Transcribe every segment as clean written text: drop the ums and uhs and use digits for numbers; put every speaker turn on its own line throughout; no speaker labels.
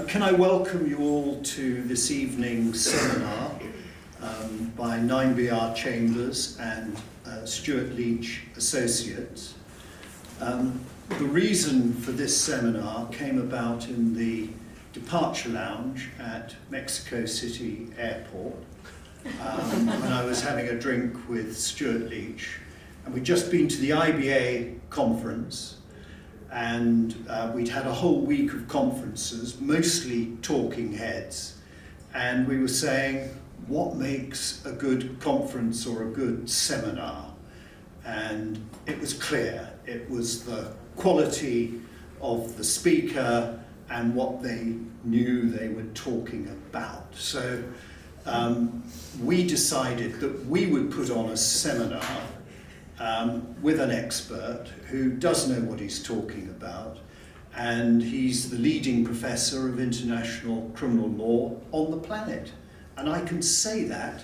Can I welcome you all to this evening's seminar by 9BR Chambers and Stuart Leach Associates. The reason for this seminar came about in the departure lounge at Mexico City Airport when I was having a drink with Stuart Leach, and we'd just been to the IBA conference. And we'd had a whole week of conferences, mostly talking heads, and we were saying, what makes a good conference or a good seminar? And it was clear. It was the quality of the speaker and what they knew they were talking about. So we decided that we would put on a seminar with an expert who does know what he's talking about, and he's the leading professor of international criminal law on the planet. And I can say that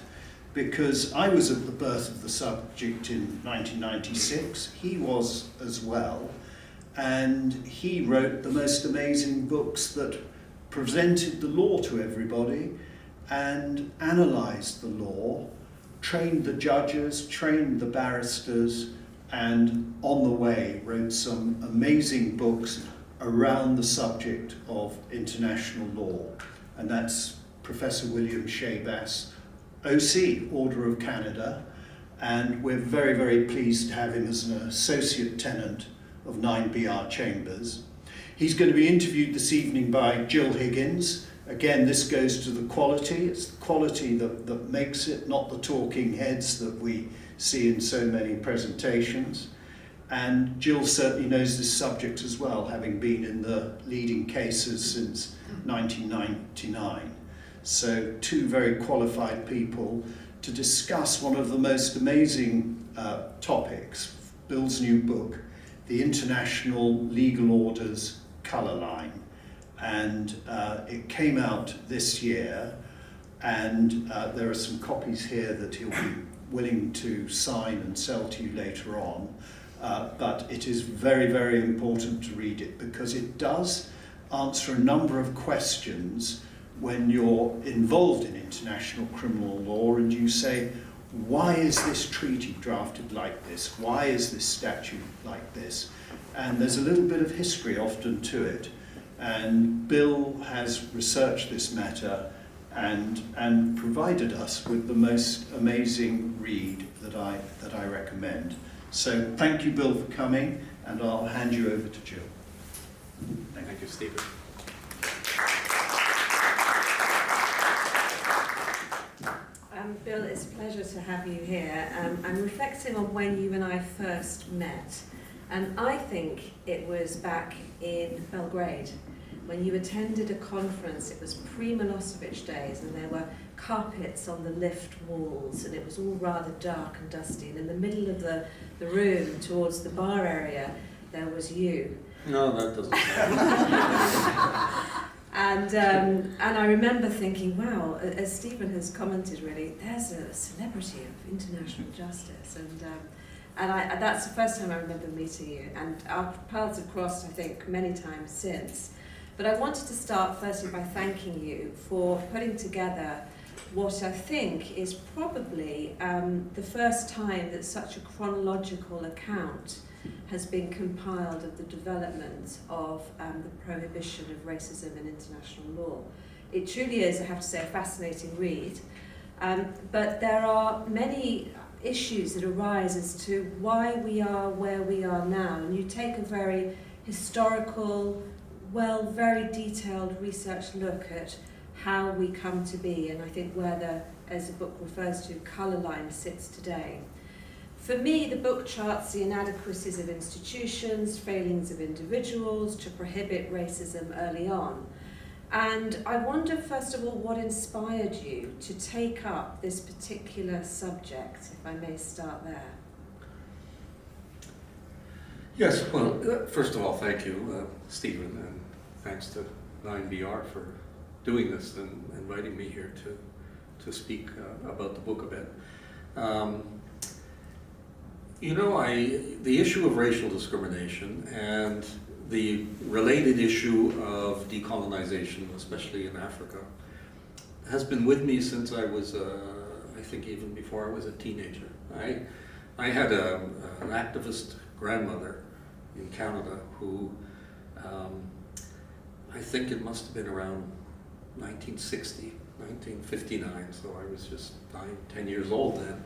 because I was at the birth of the subject in 1996, he was as well, and he wrote the most amazing books that presented the law to everybody and analysed the law, trained the judges, trained the barristers, and on the way wrote some amazing books around the subject of international law. And that's Professor William Schabas, OC, Order of Canada, and we're very, very pleased to have him as an associate tenant of 9BR Chambers. He's going to be interviewed this evening by Gillian Higgins. Again, this goes to the quality. It's the quality that makes it, not the talking heads that we see in so many presentations. And Jill certainly knows this subject as well, having been in the leading cases since 1999. So two very qualified people to discuss one of the most amazing topics, Bill's new book, The International Legal Orders Colour Line. And it came out this year, and there are some copies here that he'll be willing to sign and sell to you later on. But it is very, very important to read it because it does answer a number of questions when you're involved in international criminal law and you say, why is this treaty drafted like this? Why is this statute like this? And there's a little bit of history often to it. And Bill has researched this matter and provided us with the most amazing read that I recommend. So thank you, Bill, for coming, and I'll hand you over to Jill.
Thank you, Stephen.
Bill, it's a pleasure to have you here. I'm reflecting on when you and I first met, and I think it was back in Belgrade when you attended a conference. It was pre-Milosevic days, and there were carpets on the lift walls, and it was all rather dark and dusty, and in the middle of the room towards the bar area there was you.
No, that doesn't sound
And I remember thinking, wow, as Stephen has commented, really, there's a celebrity of international justice, and that's the first time I remember meeting you, and our paths have crossed, I think, many times since. But I wanted to start firstly by thanking you for putting together what I think is probably the first time that such a chronological account has been compiled of the development of the prohibition of racism in international law. It truly is, I have to say, a fascinating read, but there are many issues that arise as to why we are where we are now, and you take a very historical, very detailed research look at how we come to be, and I think where the, as the book refers to, colour line sits today. For me, the book charts the inadequacies of institutions, failings of individuals to prohibit racism early on. And I wonder, first of all, what inspired you to take up this particular subject, if I may start there.
Yes, well, first of all, thank you, Stephen, and thanks to 9BR for doing this and inviting me here to speak about the book a bit. You know, the issue of racial discrimination and the related issue of decolonization, especially in Africa, has been with me since I was, I think even before I was a teenager. I had an activist grandmother in Canada who, I think it must have been around 1960, 1959, so I was just 10 years old then.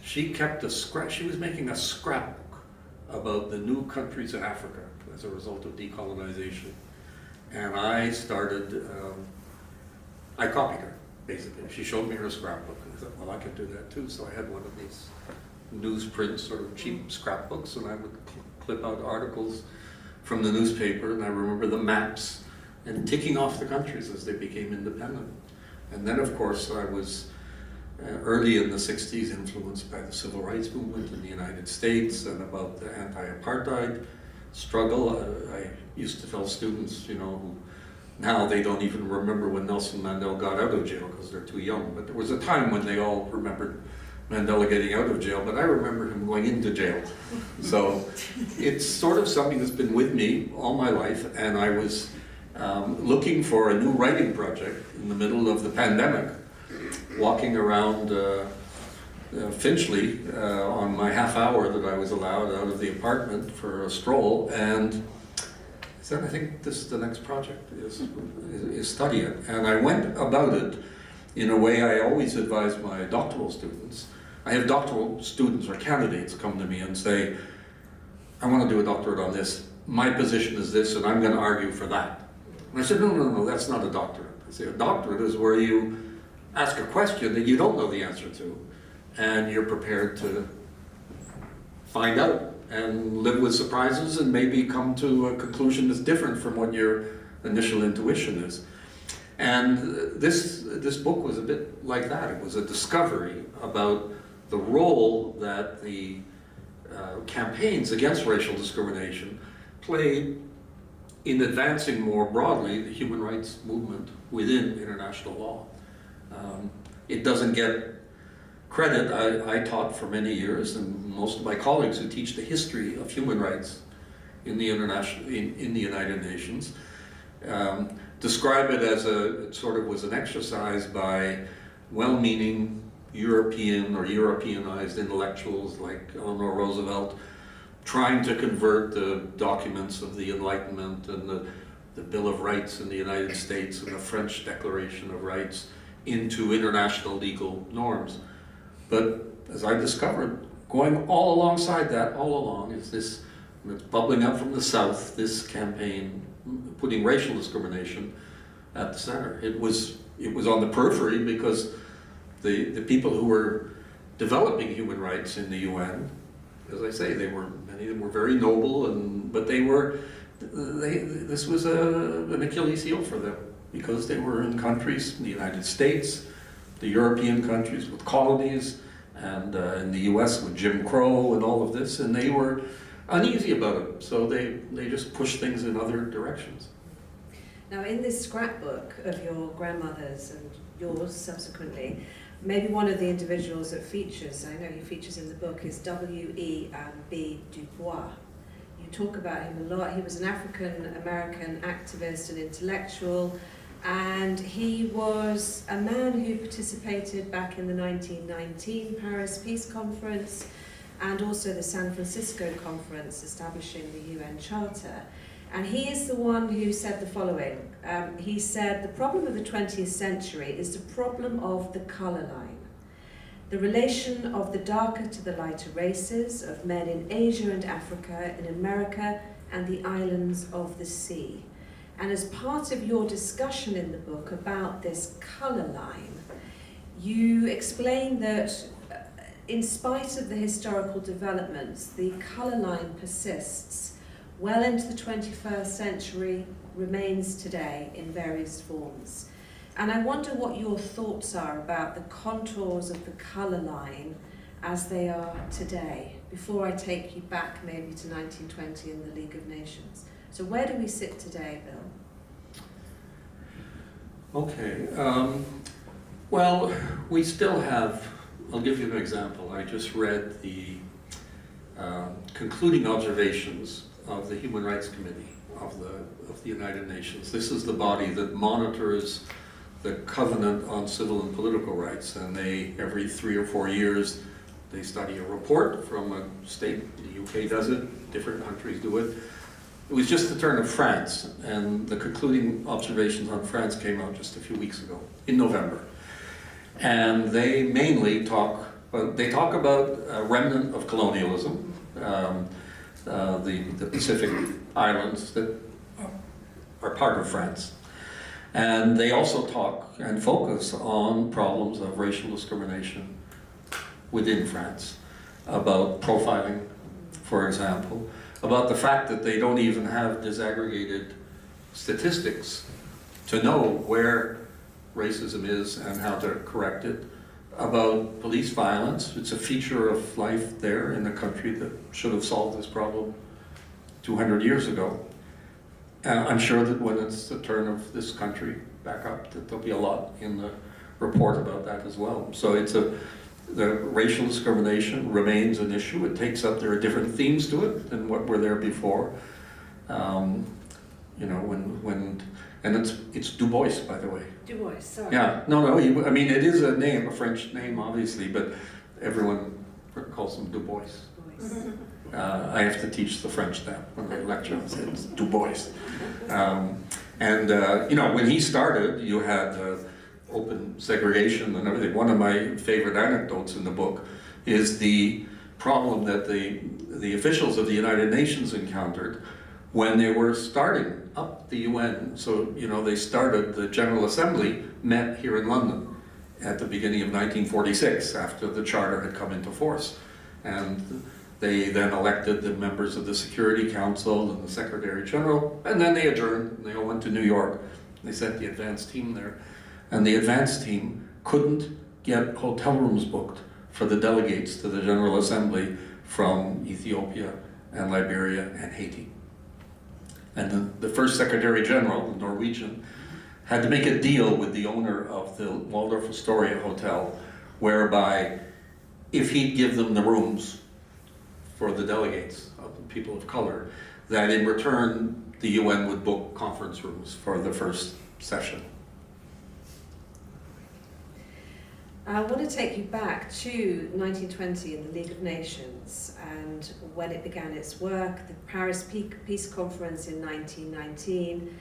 She kept she was making a scrapbook about the new countries of Africa as a result of decolonization. And I started, I copied her, basically. She showed me her scrapbook, and I thought, well, I can do that too. So I had one of these newsprint, sort of cheap scrapbooks, and I would clip out articles from the newspaper, and I remember the maps and ticking off the countries as they became independent. And then, of course, I was early in the 60s influenced by the civil rights movement in the United States and about the anti-apartheid struggle. I used to tell students, you know, who now they don't even remember when Nelson Mandela got out of jail because they're too young, but there was a time when they all remembered Mandela getting out of jail, but I remember him going into jail. So it's sort of something that's been with me all my life, and I was looking for a new writing project in the middle of the pandemic, walking around Finchley on my half hour that I was allowed out of the apartment for a stroll, and I said, I think this is the next project, is study it. And I went about it in a way I always advise my doctoral students. I have doctoral students or candidates come to me and say, I want to do a doctorate on this. My position is this, and I'm going to argue for that. And I said, no, that's not a doctorate. I say, a doctorate is where you ask a question that you don't know the answer to, and you're prepared to find out and live with surprises and maybe come to a conclusion that's different from what your initial intuition is. And this book was a bit like that. It was a discovery about the role that the campaigns against racial discrimination played in advancing more broadly the human rights movement within international law. It doesn't get credit. I taught for many years, and most of my colleagues who teach the history of human rights in the United Nations describe it as it sort of was an exercise by well-meaning European or Europeanized intellectuals like Eleanor Roosevelt, trying to convert the documents of the Enlightenment and the Bill of Rights in the United States and the French Declaration of Rights into international legal norms. But as I discovered, going all alongside that, all along, is this, it's bubbling up from the South, this campaign putting racial discrimination at the center. It was on the periphery because the people who were developing human rights in the UN, as I say, many of them were very noble, but this was an Achilles heel for them because they were in countries, in the United States, the European countries with colonies, and in the US with Jim Crow and all of this, and they were uneasy about it, so they just pushed things in other directions.
Now, in this scrapbook of your grandmother's and yours subsequently, maybe one of the individuals that features, I know he features in the book, is W.E.B. Du Bois. You talk about him a lot. He was an African-American activist and intellectual, and he was a man who participated back in the 1919 Paris Peace Conference and also the San Francisco Conference establishing the UN Charter. And he is the one who said the following. He said, the problem of the 20th century is the problem of the colour line. The relation of the darker to the lighter races, of men in Asia and Africa, in America and the islands of the sea. And as part of your discussion in the book about this colour line, you explain that in spite of the historical developments, the colour line persists well into the 21st century, remains today in various forms. And I wonder what your thoughts are about the contours of the colour line as they are today, before I take you back maybe to 1920 and the League of Nations. So where do we sit today, Bill?
Okay, well, we still have, I'll give you an example. I just read the concluding observations of the Human Rights Committee of the United Nations. This is the body that monitors the Covenant on Civil and Political Rights, and they, every 3 or 4 years, they study a report from a state. The UK does it, different countries do it. It was just the turn of France, and the concluding observations on France came out just a few weeks ago, in November. And they mainly talk about a remnant of colonialism, the Pacific Islands that are part of France. And they also talk and focus on problems of racial discrimination within France, about profiling, for example, about the fact that they don't even have disaggregated statistics to know where racism is and how to correct it, about police violence. It's a feature of life there in a country that should have solved this problem 200 years ago. I'm sure that when it's the turn of this country back up, that there'll be a lot in the report about that as well. So the racial discrimination remains an issue. It takes up, there are different themes to it than what were there before. You know, and it's Du Bois, by the way.
Du Bois, sorry.
Yeah, no, I mean, it is a name, a French name, obviously, but everyone calls him Du Bois. I have to teach the French that when I lecture. It's Du Bois. You know, when he started, you had open segregation and everything. One of my favorite anecdotes in the book is the problem that the officials of the United Nations encountered when they were starting up the UN. So, you know, they started, the General Assembly met here in London at the beginning of 1946, after the Charter had come into force. And they then elected the members of the Security Council and the Secretary General, and then they adjourned, and they all went to New York. They sent the advance team there. And the advance team couldn't get hotel rooms booked for the delegates to the General Assembly from Ethiopia and Liberia and Haiti. And the first Secretary General, the Norwegian, had to make a deal with the owner of the Waldorf Astoria Hotel, whereby if he'd give them the rooms for the delegates, of the people of color, that in return the UN would book conference rooms for the first session.
I want to take you back to 1920 in the League of Nations and when it began its work, the Paris Peace Conference in 1919.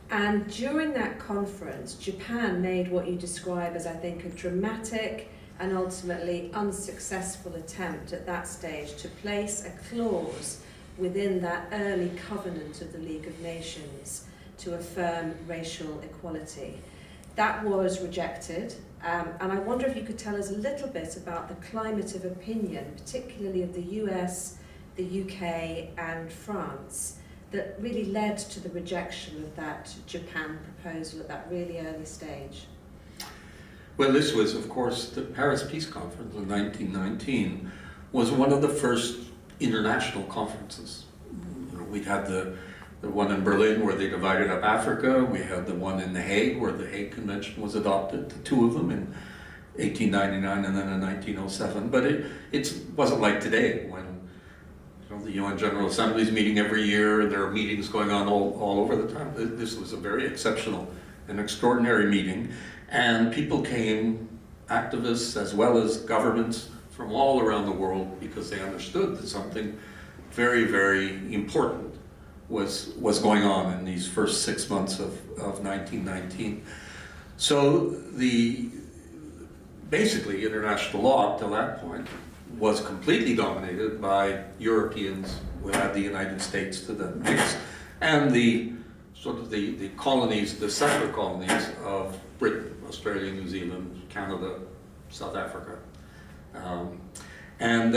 And during that conference, Japan made what you describe as, I think, a dramatic and ultimately unsuccessful attempt at that stage to place a clause within that early covenant of the League of Nations to affirm racial equality. That was rejected, and I wonder if you could tell us a little bit about the climate of opinion, particularly of the US, the UK and France, that really led to the rejection of that Japan proposal at that really early stage.
Well, this was, of course, the Paris Peace Conference in 1919 was one of the first international conferences. You know, we'd had the one in Berlin where they divided up Africa. We had the one in The Hague where the Hague Convention was adopted, the two of them in 1899 and then in 1907. But it wasn't like today when the UN General Assembly is meeting every year and there are meetings going on all over the time. This was a very exceptional and extraordinary meeting. And people came, activists as well as governments from all around the world, because they understood that something very, very important was going on in these first 6 months of 1919. So basically international law up till that point was completely dominated by Europeans. We had the United States to the mix, and the colonies, the settler colonies of Britain, Australia, New Zealand, Canada, South Africa. And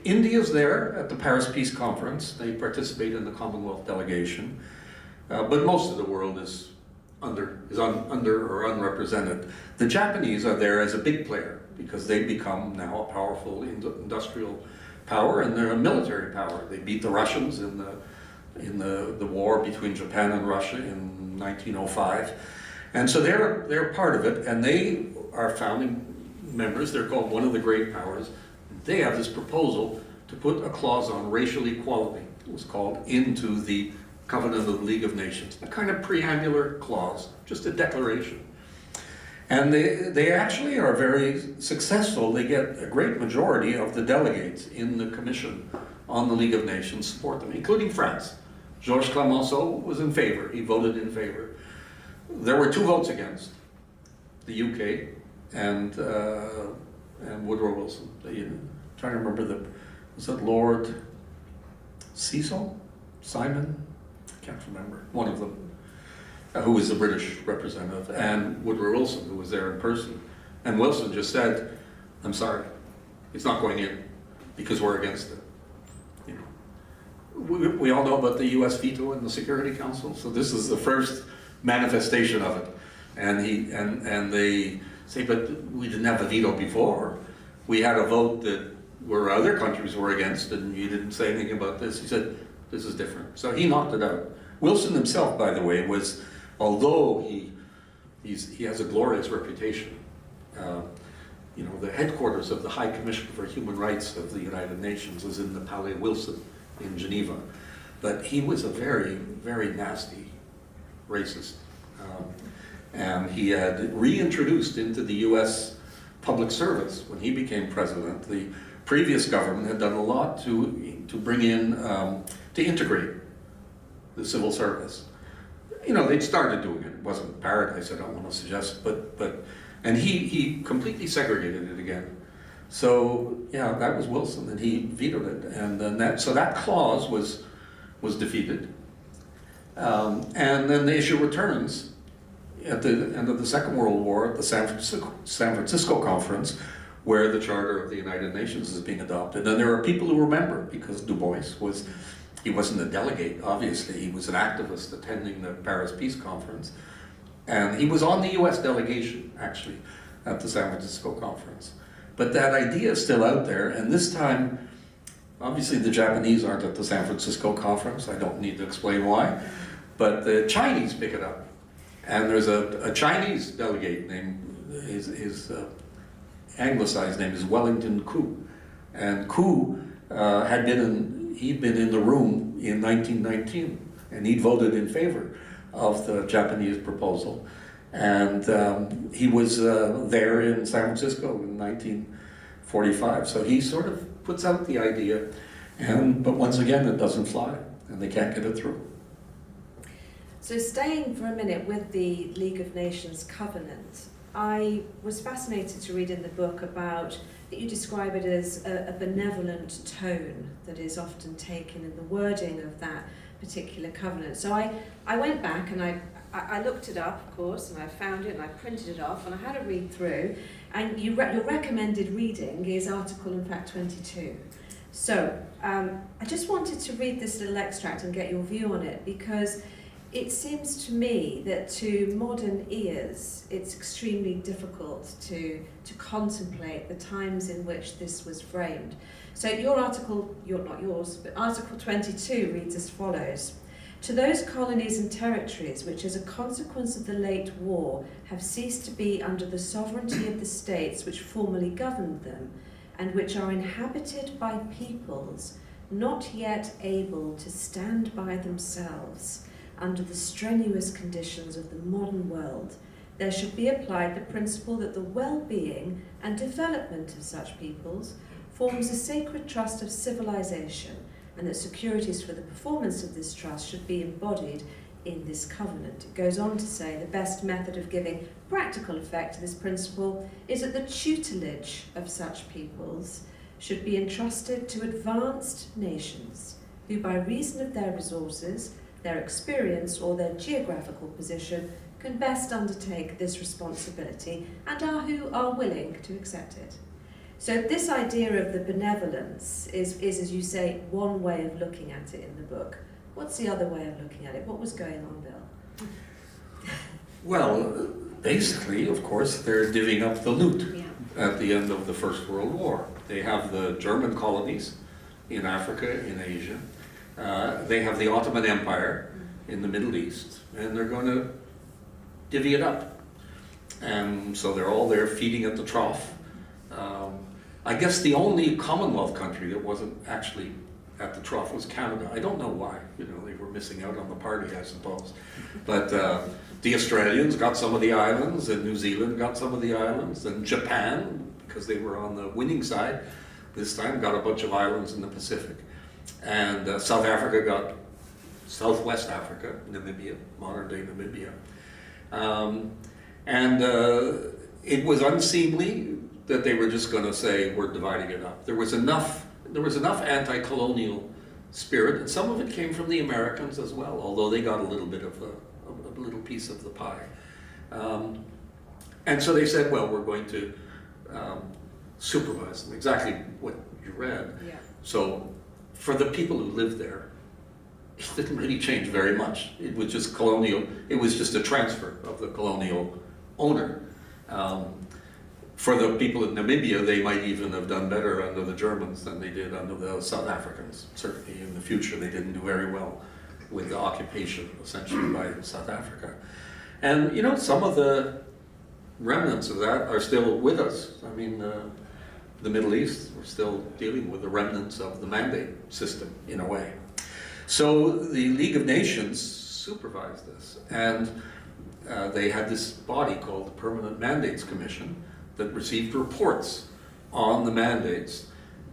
India's there at the Paris Peace Conference. They participate in the Commonwealth delegation, but most of the world is under or unrepresented. The Japanese are there as a big player because they become now a powerful industrial power, and they're a military power. They beat the Russians in the war between Japan and Russia in 1905, and so they're part of it, and they are founding members. They're called one of the great powers. They have this proposal to put a clause on racial equality. It was called into the Covenant of the League of Nations, a kind of preambular clause, just a declaration. And they actually are very successful. They get a great majority of the delegates in the Commission on the League of Nations support them, including France. Georges Clemenceau was in favor. He voted in favor. There were 2 votes against, the UK and Woodrow Wilson. I'm trying to remember was it Lord Cecil? Simon? I can't remember. One of them. Who was the British representative, and Woodrow Wilson, who was there in person. And Wilson just said, I'm sorry, it's not going in, because we're against it. You know, we all know about the US veto in the Security Council, so this is the first manifestation of it. And they say, but we didn't have a veto before. We had a vote that where other countries were against, and you didn't say anything about this. He said, this is different. So he knocked it out. Wilson himself, by the way, was, although he has a glorious reputation, you know, the headquarters of the High Commissioner for Human Rights of the United Nations was in the Palais Wilson in Geneva. But he was a very, very nasty racist. And he had reintroduced into the US public service, when he became president, the previous government had done a lot to bring in, to integrate the civil service. You know, they'd started doing it. It wasn't paradise, I don't want to suggest, and he completely segregated it again. So yeah, that was Wilson, and he vetoed it, and then that clause was defeated. And then the issue returns at the end of the Second World War at the San Francisco Conference, where the Charter of the United Nations is being adopted. And there are people who remember, because Du Bois he wasn't a delegate, obviously. He was an activist attending the Paris Peace Conference. And he was on the US delegation, actually, at the San Francisco Conference. But that idea is still out there, and this time, obviously the Japanese aren't at the San Francisco Conference. I don't need to explain why. But the Chinese pick it up. And there's a Chinese delegate named, his anglicized name is Wellington Koo. And Koo he'd been in the room in 1919, and he'd voted in favor of the Japanese proposal. And he was there in San Francisco in 1945. So he sort of puts out the idea, but once again, it doesn't fly, and they can't get it through.
So staying for a minute with the League of Nations Covenant, I was fascinated to read in the book about that you describe it as a benevolent tone that is often taken in the wording of that particular covenant. So I went back and I looked it up, of course, and I found it and I printed it off and I had a read through. And your recommended reading is Article, in fact, 22. So I just wanted to read this little extract and get your view on it, because it seems to me that to modern ears, it's extremely difficult to contemplate the times in which this was framed. So your article, not yours, but Article 22 reads as follows. To those colonies and territories which as a consequence of the late war have ceased to be under the sovereignty of the states which formerly governed them, and which are inhabited by peoples not yet able to stand by themselves under the strenuous conditions of the modern world, there should be applied the principle that the well-being and development of such peoples forms a sacred trust of civilization, and that securities for the performance of this trust should be embodied in this covenant. It goes on to say the best method of giving practical effect to this principle is that the tutelage of such peoples should be entrusted to advanced nations who, by reason of their resources, their experience or their geographical position, can best undertake this responsibility and who are willing to accept it. So this idea of the benevolence is, as you say, one way of looking at it in the book. What's the other way of looking at it? What was going on, Bill?
Well, basically, of course, they're divvying up the loot at the end of the First World War. They have the German colonies in Africa, in Asia. They have the Ottoman Empire in the Middle East, and they're going to divvy it up. And so they're all there feeding at the trough. I guess the only Commonwealth country that wasn't actually at the trough was Canada. I don't know why, you know, they were missing out on the party, I suppose. But the Australians got some of the islands, and New Zealand got some of the islands, and Japan, because they were on the winning side this time, got a bunch of islands in the Pacific. And South Africa got Southwest Africa, Namibia, modern day Namibia. It was unseemly that they were just going to say, we're dividing it up. There was enough anti-colonial spirit, and some of it came from the Americans as well, although they got a little bit of a little piece of the pie. And so they said, well, we're going to supervise them, exactly what you read.
Yeah.
So for the people who lived there, it didn't really change very much. It was just colonial, it was just a transfer of the colonial owner. For the people in Namibia, they might even have done better under the Germans than they did under the South Africans. Certainly in the future, they didn't do very well with the occupation, essentially, by South Africa. And, you know, some of the remnants of that are still with us. I mean, the Middle East, we're still dealing with the remnants of the mandate system, in a way. So the League of Nations supervised this, and they had this body called the Permanent Mandates Commission that received reports on the mandates,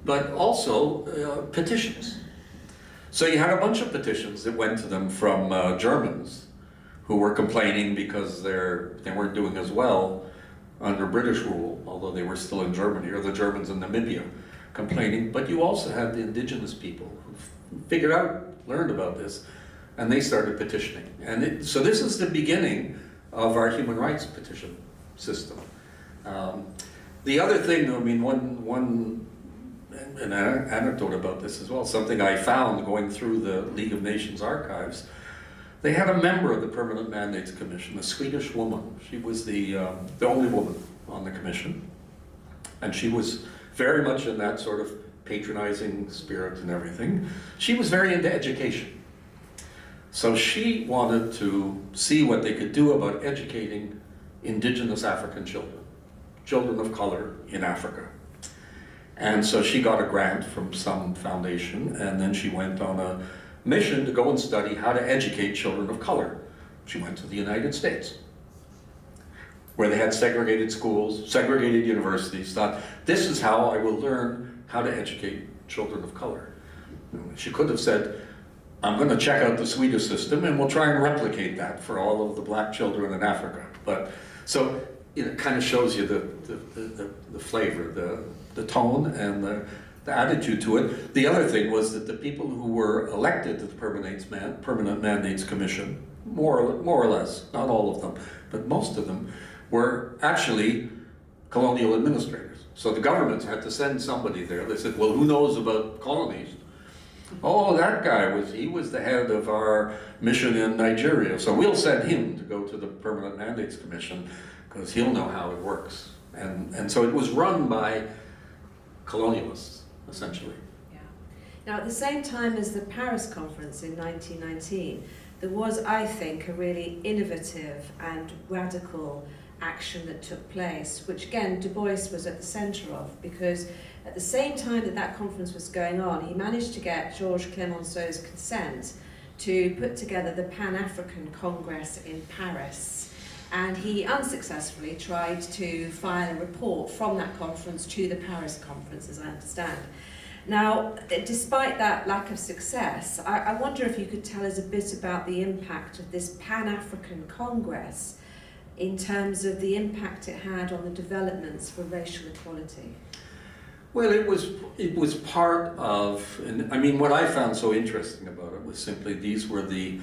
but also petitions. So you had a bunch of petitions that went to them from Germans who were complaining because they weren't doing as well under British rule, although they were still in Germany, or the Germans in Namibia complaining. But you also had the indigenous people who learned about this, and they started petitioning. And so this is the beginning of our human rights petition system. The other thing, I mean, an anecdote about this as well, something I found going through the League of Nations archives, they had a member of the Permanent Mandates Commission, a Swedish woman. She was the only woman on the commission, and she was very much in that sort of patronizing spirit and everything. She was very into education. So she wanted to see what they could do about educating indigenous African children of color in Africa. And so she got a grant from some foundation, and then she went on a mission to go and study how to educate children of color. She went to the United States, where they had segregated schools, segregated universities, thought, this is how I will learn how to educate children of color. She could have said, I'm going to check out the Swedish system and we'll try and replicate that for all of the black children in Africa. But so it kind of shows you the flavor, the tone and the attitude to it. The other thing was that the people who were elected to the Permanent Mandates Commission, more or less, not all of them, but most of them, were actually colonial administrators. So the governments had to send somebody there. They said, well, who knows about colonies? Oh, that guy he was the head of our mission in Nigeria, so we'll send him to go to the Permanent Mandates Commission because he'll know how it works. And so it was run by colonialists, essentially.
Yeah. Now, at the same time as the Paris Conference in 1919, there was, I think, a really innovative and radical action that took place, which again Du Bois was at the centre of, because at the same time that that conference was going on, he managed to get Georges Clemenceau's consent to put together the Pan-African Congress in Paris, and he unsuccessfully tried to file a report from that conference to the Paris Conference, as I understand. Now, despite that lack of success, I wonder if you could tell us a bit about the impact of this Pan-African Congress in terms of the impact it had on the developments for racial equality.
Well, it was part of, and I mean, what I found so interesting about it was simply these were the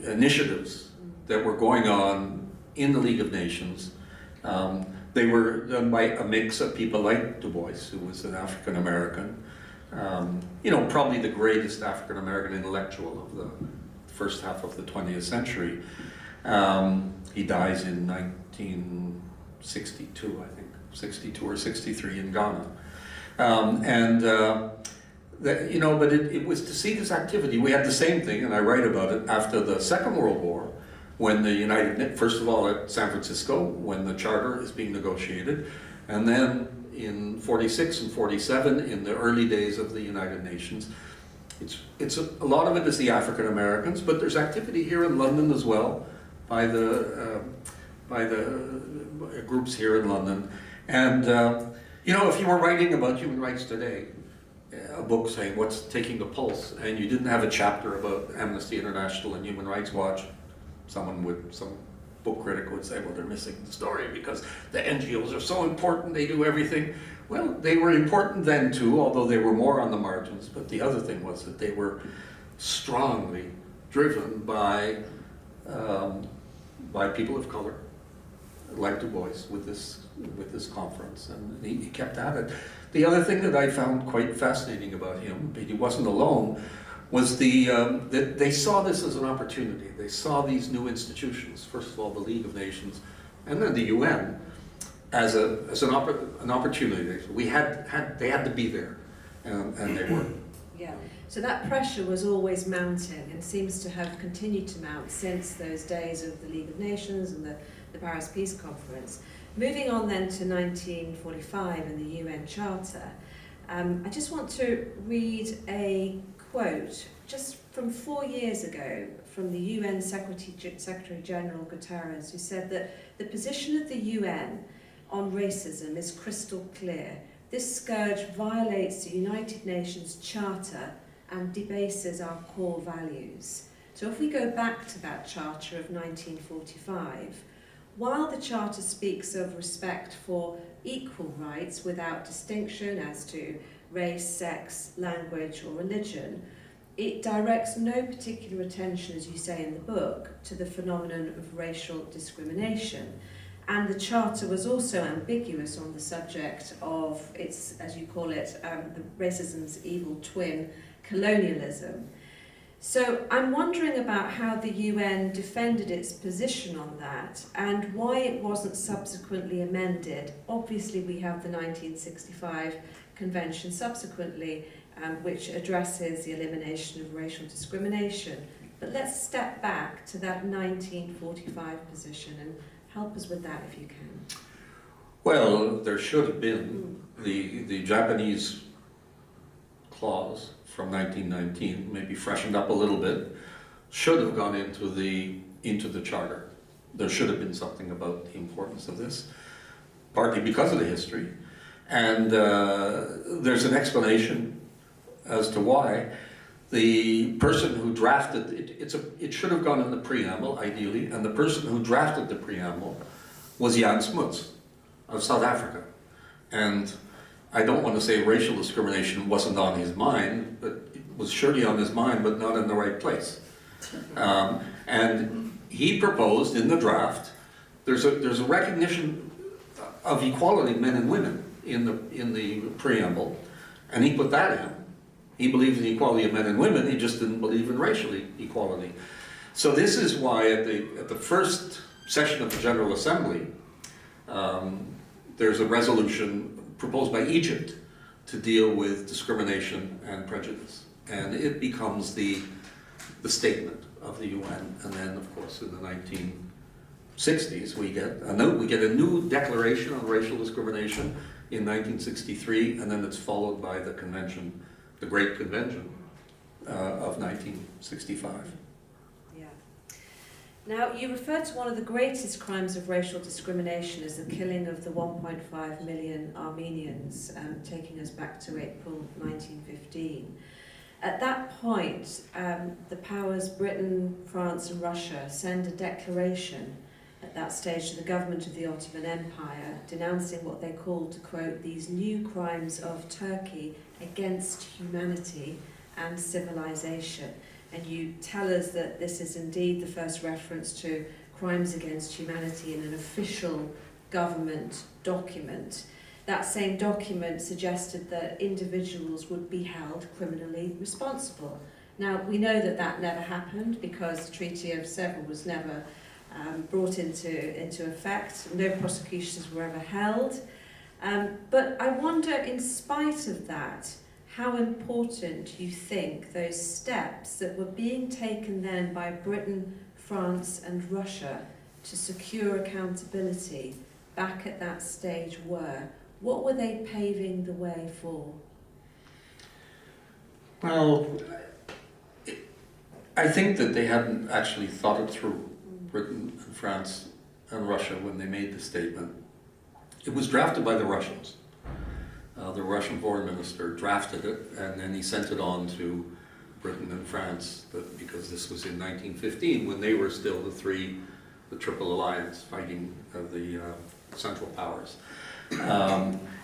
initiatives that were going on in the League of Nations. They were done by a mix of people like Du Bois, who was an African American, probably the greatest African American intellectual of the first half of the 20th century. He dies in 1962, I think, 62 or 63 in Ghana. But it was to see this activity. We had the same thing, and I write about it, after the Second World War, when first of all at San Francisco, when the charter is being negotiated, and then in 46 and 47 in the early days of the United Nations. A lot of it is the African Americans, but there's activity here in London as well by the groups here in London. And you know, if you were writing about human rights today, a book saying what's taking the pulse, and you didn't have a chapter about Amnesty International and Human Rights Watch, some book critic would say, well, they're missing the story because the NGOs are so important, they do everything. Well, they were important then too, although they were more on the margins, but the other thing was that they were strongly driven by people of color, like Du Bois with this conference, and he kept at it. The other thing that I found quite fascinating about him, but he wasn't alone, was that they saw this as an opportunity. They saw these new institutions, first of all the League of Nations, and then the UN, as an opportunity. They had to be there, and they were.
Yeah. So that pressure was always mounting and seems to have continued to mount since those days of the League of Nations and the Paris Peace Conference. Moving on then to 1945 and the UN Charter, I just want to read a quote just from 4 years ago from the UN Secretary General Guterres, who said that the position of the UN on racism is crystal clear. This scourge violates the United Nations Charter and debases our core values. So if we go back to that Charter of 1945, while the Charter speaks of respect for equal rights without distinction as to race, sex, language or religion, it directs no particular attention, as you say in the book, to the phenomenon of racial discrimination. And the Charter was also ambiguous on the subject of its, as you call it, the racism's evil twin, colonialism. So I'm wondering about how the UN defended its position on that and why it wasn't subsequently amended. Obviously we have the 1965 Convention subsequently, which addresses the elimination of racial discrimination. But let's step back to that 1945 position and help us with that if you can.
Well, there should have been the Japanese clause from 1919, maybe freshened up a little bit, should have gone into the Charter. There should have been something about the importance of this, partly because of the history. And there's an explanation as to why. The person who drafted it should have gone in the preamble, ideally, and the person who drafted the preamble was Jan Smuts of South Africa. And I don't want to say racial discrimination wasn't on his mind, but it was surely on his mind, but not in the right place. And he proposed in the draft, there's a recognition of equality, men and women, in the preamble, and he put that in. He believed in the equality of men and women, he just didn't believe in racial equality. So this is why at the first session of the General Assembly, there's a resolution proposed by Egypt to deal with discrimination and prejudice. And it becomes the statement of the UN. And then, of course, in the 1960s, we get a new declaration on racial discrimination in 1963, and then it's followed by the convention, the Great Convention of 1965.
Yeah. Now, you referred to one of the greatest crimes of racial discrimination as the killing of the 1.5 million Armenians, taking us back to April 1915. At that point, the powers Britain, France and Russia send a declaration at that stage to the government of the Ottoman Empire, denouncing what they called, to quote, these new crimes of Turkey against humanity and civilization. And you tell us that this is indeed the first reference to crimes against humanity in an official government document. That same document suggested that individuals would be held criminally responsible. Now, we know that that never happened because the Treaty of Sevres was never brought into effect. No prosecutions were ever held. But I wonder, in spite of that, how important you think those steps that were being taken then by Britain, France and Russia to secure accountability back at that stage were. What were they paving the way for?
Well, I think that they hadn't actually thought it through, Britain and France and Russia, when they made the statement. It was drafted by the Russians. The Russian foreign minister drafted it, and then he sent it on to Britain and France, because this was in 1915, when they were still the Triple Alliance, fighting the Central Powers.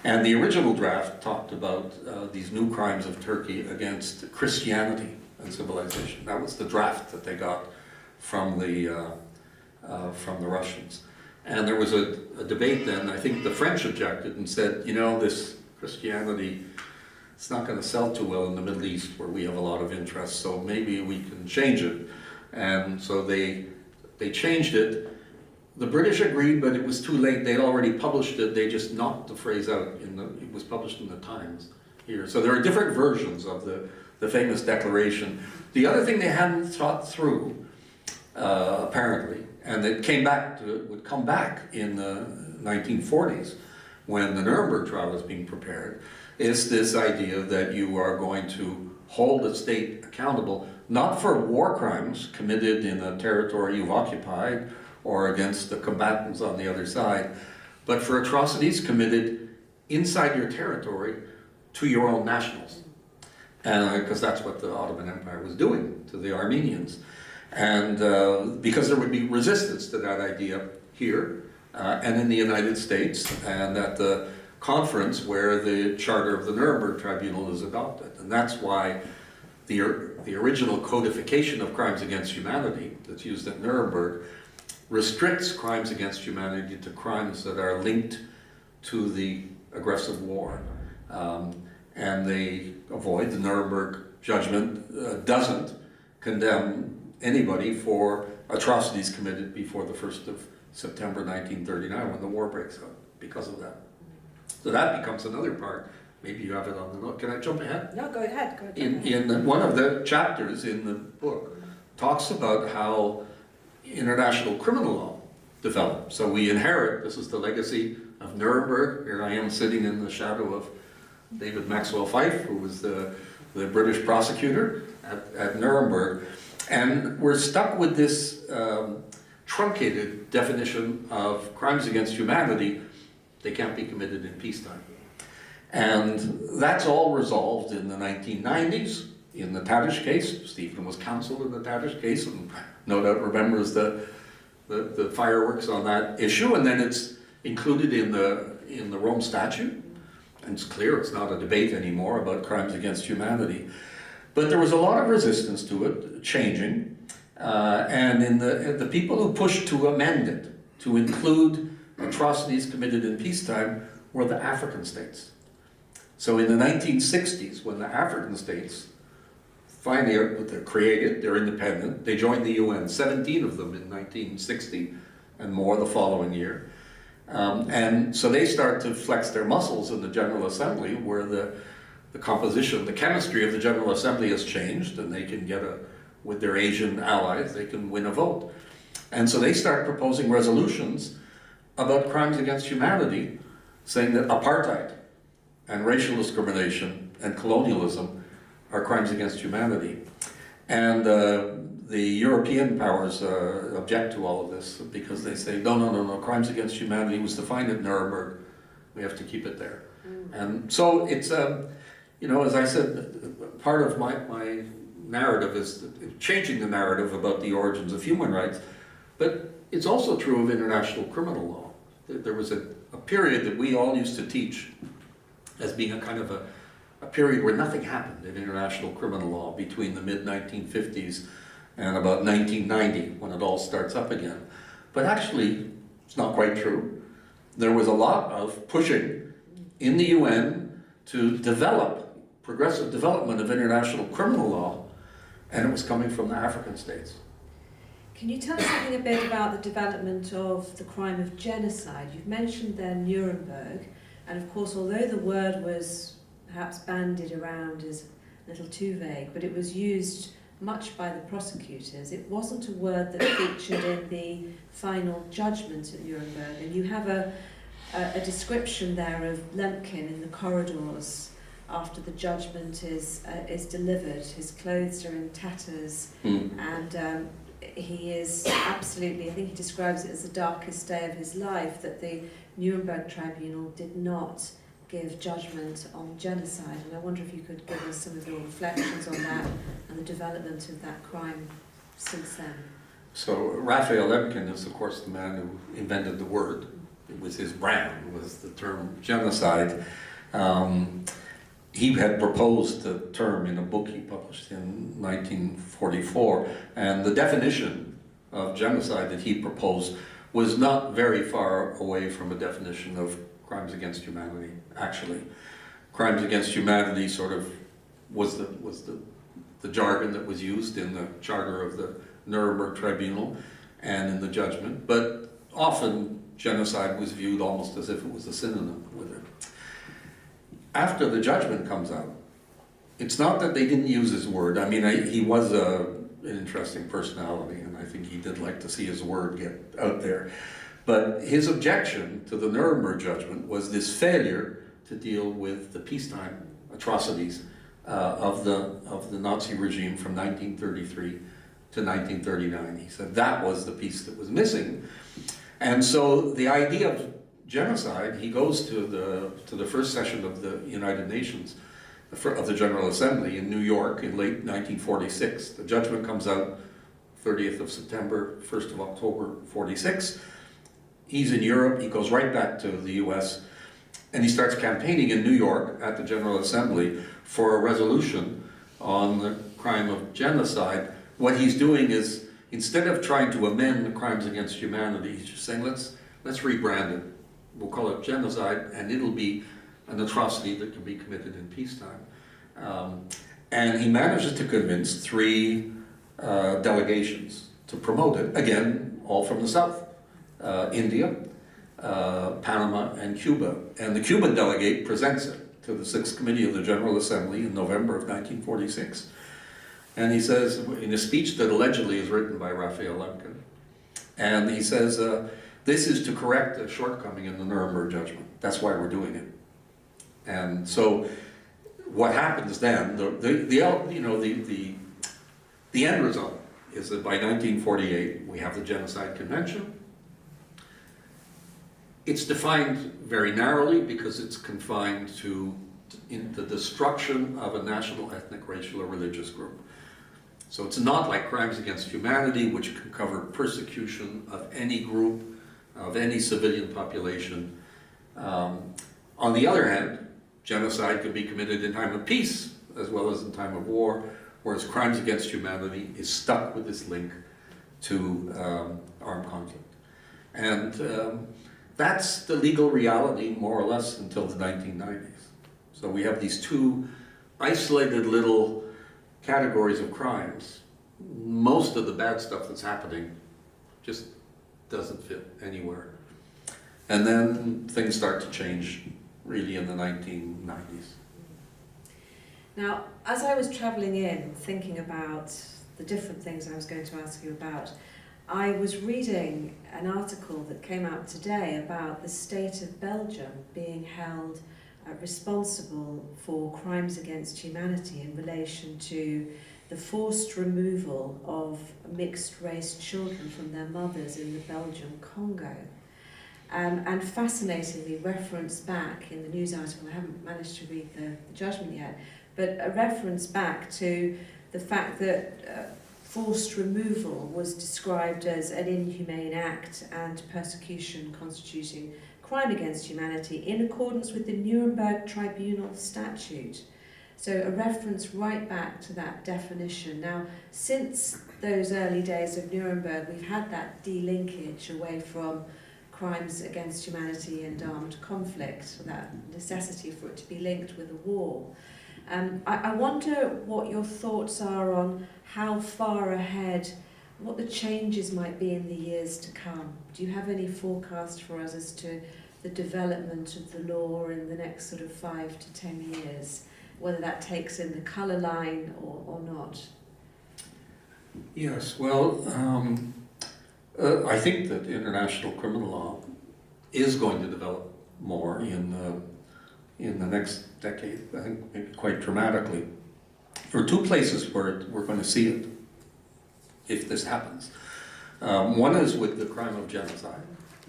And the original draft talked about these new crimes of Turkey against Christianity and civilization. That was the draft that they got from the Russians. And there was a debate then. I think the French objected and said, you know, this Christianity, it's not going to sell too well in the Middle East, where we have a lot of interest, so maybe we can change it. And so they changed it. The British agreed, but it was too late. They'd already published it. They just knocked the phrase out. It was published in the Times here. So there are different versions of the famous declaration. The other thing they hadn't thought through, apparently, and it would come back in the 1940s, when the Nuremberg trial was being prepared, is this idea that you are going to hold the state accountable, not for war crimes committed in a territory you've occupied or against the combatants on the other side, but for atrocities committed inside your territory to your own nationals. And because that's what the Ottoman Empire was doing to the Armenians. And because there would be resistance to that idea here and in the United States, and at the conference where the charter of the Nuremberg Tribunal is adopted. And that's why the original codification of crimes against humanity that's used at Nuremberg restricts crimes against humanity to crimes that are linked to the aggressive war. And they avoid, the Nuremberg judgment doesn't condemn anybody for atrocities committed before the 1st of September 1939, when the war breaks out, because of that. So that becomes another part. Maybe you have it on the note. Can I jump ahead?
No, go ahead.
In one of the chapters in the book talks about how international criminal law developed. So we inherit, this is the legacy of Nuremberg. Here I am sitting in the shadow of David Maxwell Fyfe, who was the British prosecutor at Nuremberg. And we're stuck with this truncated definition of crimes against humanity. They can't be committed in peacetime. And that's all resolved in the 1990s in the Tavish case. Stephen was counsel in the Tavish case and no doubt remembers the fireworks on that issue. And then it's included in the Rome Statute. And it's clear it's not a debate anymore about crimes against humanity. But there was a lot of resistance to it changing. And in the people who pushed to amend it, to include atrocities committed in peacetime, were the African states. So in the 1960s, when the African states finally they're created, they're independent, they joined the UN, 17 of them in 1960 and more the following year. And so they start to flex their muscles in the General Assembly, where the composition, the chemistry of the General Assembly has changed, and they can get with their Asian allies, they can win a vote. And so they start proposing resolutions about crimes against humanity, saying that apartheid and racial discrimination and colonialism are crimes against humanity. And the European powers object to all of this because they say, no, crimes against humanity was defined at Nuremberg. We have to keep it there. And so it's, as I said, part of my narrative is changing the narrative about the origins of human rights, but it's also true of international criminal law. There was a period that we all used to teach as being a kind of a period where nothing happened in international criminal law between the mid-1950s and about 1990, when it all starts up again. But actually, it's not quite true. There was a lot of pushing in the UN to develop progressive development of international criminal law, and it was coming from the African states.
Can you tell us something a bit about the development of the crime of genocide? You've mentioned there Nuremberg, and of course, although the word was perhaps bandied around as a little too vague, but it was used much by the prosecutors. It wasn't a word that featured in the final judgment at Nuremberg, and you have a a description there of Lemkin in the corridors after the judgment is delivered. His clothes are in tatters, and he is absolutely, I think he describes it as the darkest day of his life, that the Nuremberg Tribunal did not give judgment on genocide. And I wonder if you could give us some of your reflections on that and the development of that crime since then.
So Raphael Lemkin is, of course, the man who invented the word. It was his brand, was the term genocide. He had proposed the term in a book he published in 1944, and the definition of genocide that he proposed was not very far away from a definition of crimes against humanity, actually. Crimes against humanity sort of was the jargon that was used in the charter of the Nuremberg Tribunal and in the judgment, but often genocide was viewed almost as if it was a synonym with it. After the judgment comes out, it's not that they didn't use his word. I mean, he was an interesting personality, and I think he did like to see his word get out there. But his objection to the Nuremberg judgment was this failure to deal with the peacetime atrocities of the Nazi regime from 1933 to 1939. He said that was the piece that was missing. And so the idea of genocide, he goes to the first session of the United Nations, of the General Assembly in New York in late 1946. The judgment comes out 30th of September, 1st of October 46. He's in Europe, he goes right back to the US, and he starts campaigning in New York at the General Assembly for a resolution on the crime of genocide. What he's doing is, instead of trying to amend the crimes against humanity, he's just saying, let's rebrand it. We'll call it genocide, and it'll be an atrocity that can be committed in peacetime. And he manages to convince 3 delegations to promote it, again, all from the South. India, Panama, and Cuba. And the Cuban delegate presents it to the 6th Committee of the General Assembly in November of 1946. And he says, in a speech that allegedly is written by Raphael Lemkin, and he says, this is to correct a shortcoming in the Nuremberg judgment. That's why we're doing it. And so what happens then, the end result is that by 1948 we have the Genocide Convention. It's defined very narrowly because it's confined to the destruction of a national, ethnic, racial, or religious group. So it's not like crimes against humanity, which can cover persecution of any group, of any civilian population. On the other hand, genocide can be committed in time of peace as well as in time of war, whereas crimes against humanity is stuck with this link to armed conflict. And that's the legal reality, more or less, until the 1990s. So we have these 2 isolated little categories of crimes. Most of the bad stuff that's happening just doesn't fit anywhere. And then things start to change really in the 1990s.
Now, as I was travelling in, thinking about the different things I was going to ask you about, I was reading an article that came out today about the state of Belgium being held responsible for crimes against humanity in relation to the forced removal of mixed-race children from their mothers in the Belgian Congo. And fascinatingly referenced back in the news article, I haven't managed to read the judgment yet, but a reference back to the fact that forced removal was described as an inhumane act and persecution constituting crime against humanity in accordance with the Nuremberg Tribunal statute. So a reference right back to that definition. Now, since those early days of Nuremberg, we've had that delinkage away from crimes against humanity and armed conflict, that necessity for it to be linked with a war. I wonder what your thoughts are on how far ahead, what the changes might be in the years to come. Do you have any forecast for us as to the development of the law in the next sort of 5 to 10 years, whether that takes in the colour line or not?
Yes, well, I think that international criminal law is going to develop more in the next decade, I think maybe quite dramatically. There are two places where we're going to see it, if this happens. One is with the crime of genocide,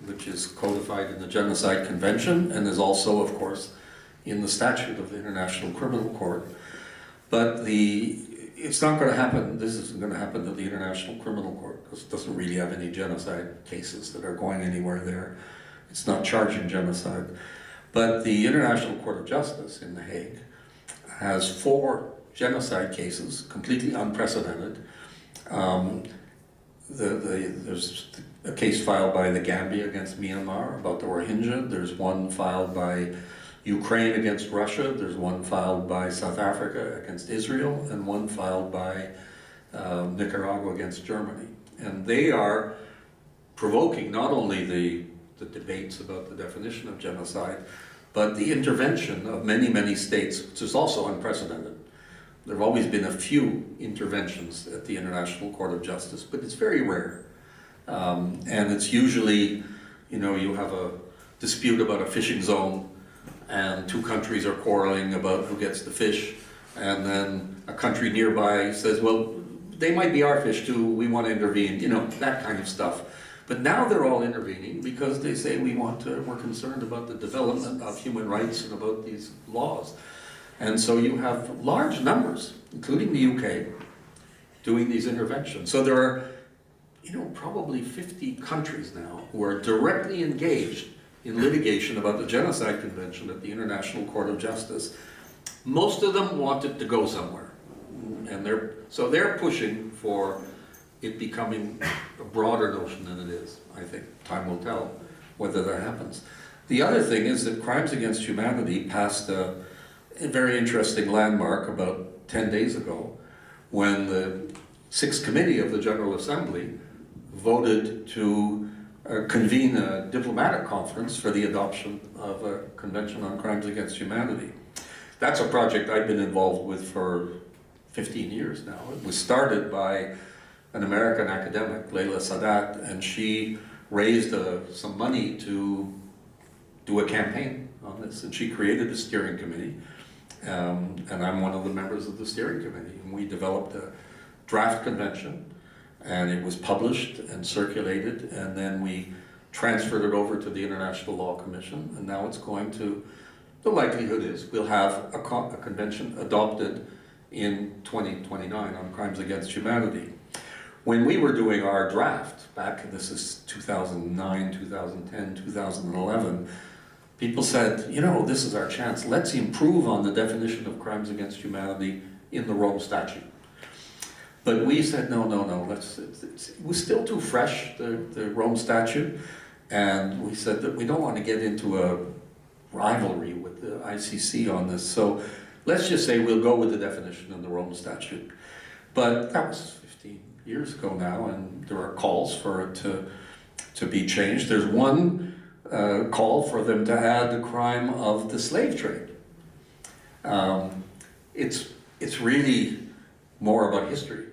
which is codified in the Genocide Convention and is also, of course, in the statute of the International Criminal Court. But it's not going to happen, this isn't going to happen to the International Criminal Court, because it doesn't really have any genocide cases that are going anywhere there. It's not charging genocide. But the International Court of Justice in The Hague has 4 genocide cases, completely unprecedented. There's a case filed by the Gambia against Myanmar about the Rohingya. There's one filed by Ukraine against Russia. There's one filed by South Africa against Israel, and one filed by Nicaragua against Germany. And they are provoking not only the debates about the definition of genocide, but the intervention of many, many states, which is also unprecedented. There have always been a few interventions at the International Court of Justice, but it's very rare. And it's usually, you have a dispute about a fishing zone, and 2 countries are quarreling about who gets the fish, and then a country nearby says, well, they might be our fish too, we want to intervene, that kind of stuff. But now they're all intervening because they say we're concerned about the development of human rights and about these laws. And so you have large numbers, including the UK, doing these interventions. So there are, probably 50 countries now who are directly engaged in litigation about the Genocide Convention at the International Court of Justice. Most of them want it to go somewhere. And they're pushing for it becoming a broader notion than it is. I think time will tell whether that happens. The other thing is that Crimes Against Humanity passed a very interesting landmark about 10 days ago, when the 6th Committee of the General Assembly voted to convene a diplomatic conference for the adoption of a Convention on Crimes Against Humanity. That's a project I've been involved with for 15 years now. It was started by an American academic, Leila Sadat, and she raised some money to do a campaign on this, and she created a steering committee. And I'm one of the members of the steering committee, and we developed a draft convention, and it was published and circulated, and then we transferred it over to the International Law Commission, and now it's going to, the likelihood is, we'll have a convention adopted in 2029 on crimes against humanity. When we were doing our draft, this is 2009, 2010, 2011, people said, this is our chance. Let's improve on the definition of crimes against humanity in the Rome Statute. But we said, no, it was still too fresh, the Rome Statute, and we said that we don't want to get into a rivalry with the ICC on this, so let's just say we'll go with the definition in the Rome Statute. But that was 15 years ago now, and there are calls for it to be changed. There's one call for them to add the crime of the slave trade. It's really more about history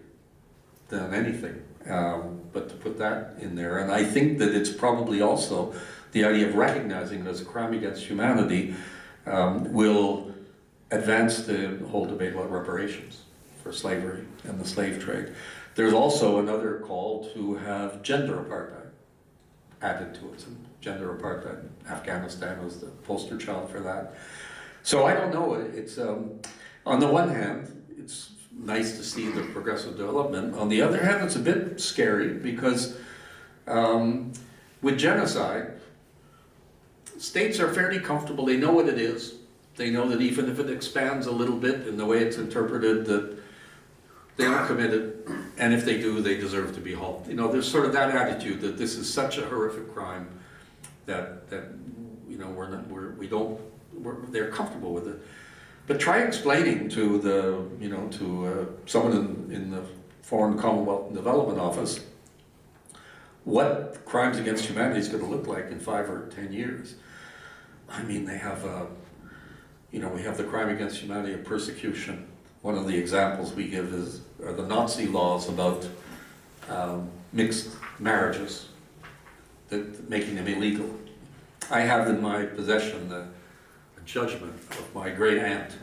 than anything, but to put that in there. And I think that it's probably also the idea of recognizing it as a crime against humanity will advance the whole debate about reparations for slavery and the slave trade. There's also another call to have gender apartheid added to it. And gender apartheid, Afghanistan was the poster child for that. So I don't know, it's, on the one hand, it's nice to see the progressive development. On the other hand, it's a bit scary because with genocide, states are fairly comfortable, they know what it is. They know that even if it expands a little bit in the way it's interpreted, that they are committed, and if they do, they deserve to be hauled. There's sort of that attitude that this is such a horrific crime that they're comfortable with it. But try explaining to someone in the Foreign Commonwealth and Development Office what crimes against humanity is going to look like in 5 or 10 years. I mean, they have we have the crime against humanity of persecution. One of the examples we give are the Nazi laws about mixed marriages, making them illegal. I have in my possession a judgment of my great aunt,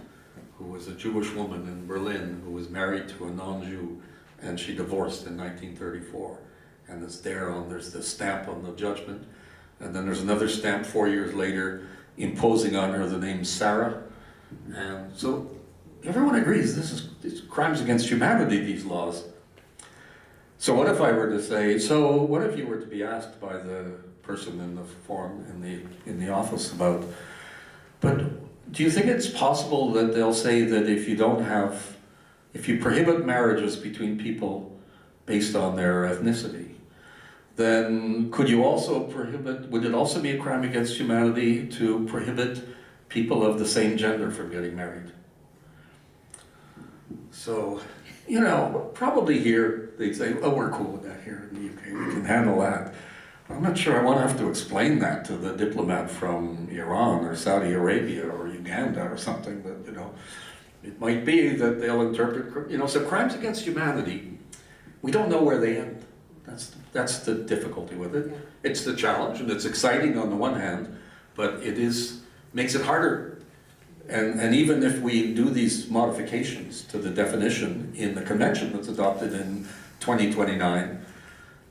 who was a Jewish woman in Berlin who was married to a non-Jew, and she divorced in 1934. And it's there's the stamp on the judgment, and then there's another stamp 4 years later imposing on her the name Sarah. And so everyone agrees these crimes against humanity, these laws. So what if I were to say, so what if you were to be asked by the person in the forum, in the office about, but do you think it's possible that they'll say that if you prohibit marriages between people based on their ethnicity, then would it also be a crime against humanity to prohibit people of the same gender from getting married? So, probably here they'd say, oh, we're cool with that here in the UK, we can handle that. I'm not sure I want to have to explain that to the diplomat from Iran or Saudi Arabia or Uganda or something, that, it might be that they'll interpret, so crimes against humanity, we don't know where they end. That's the difficulty with it.
Yeah.
It's the challenge, and it's exciting on the one hand, but makes it harder. And even if we do these modifications to the definition in the convention that's adopted in 2029,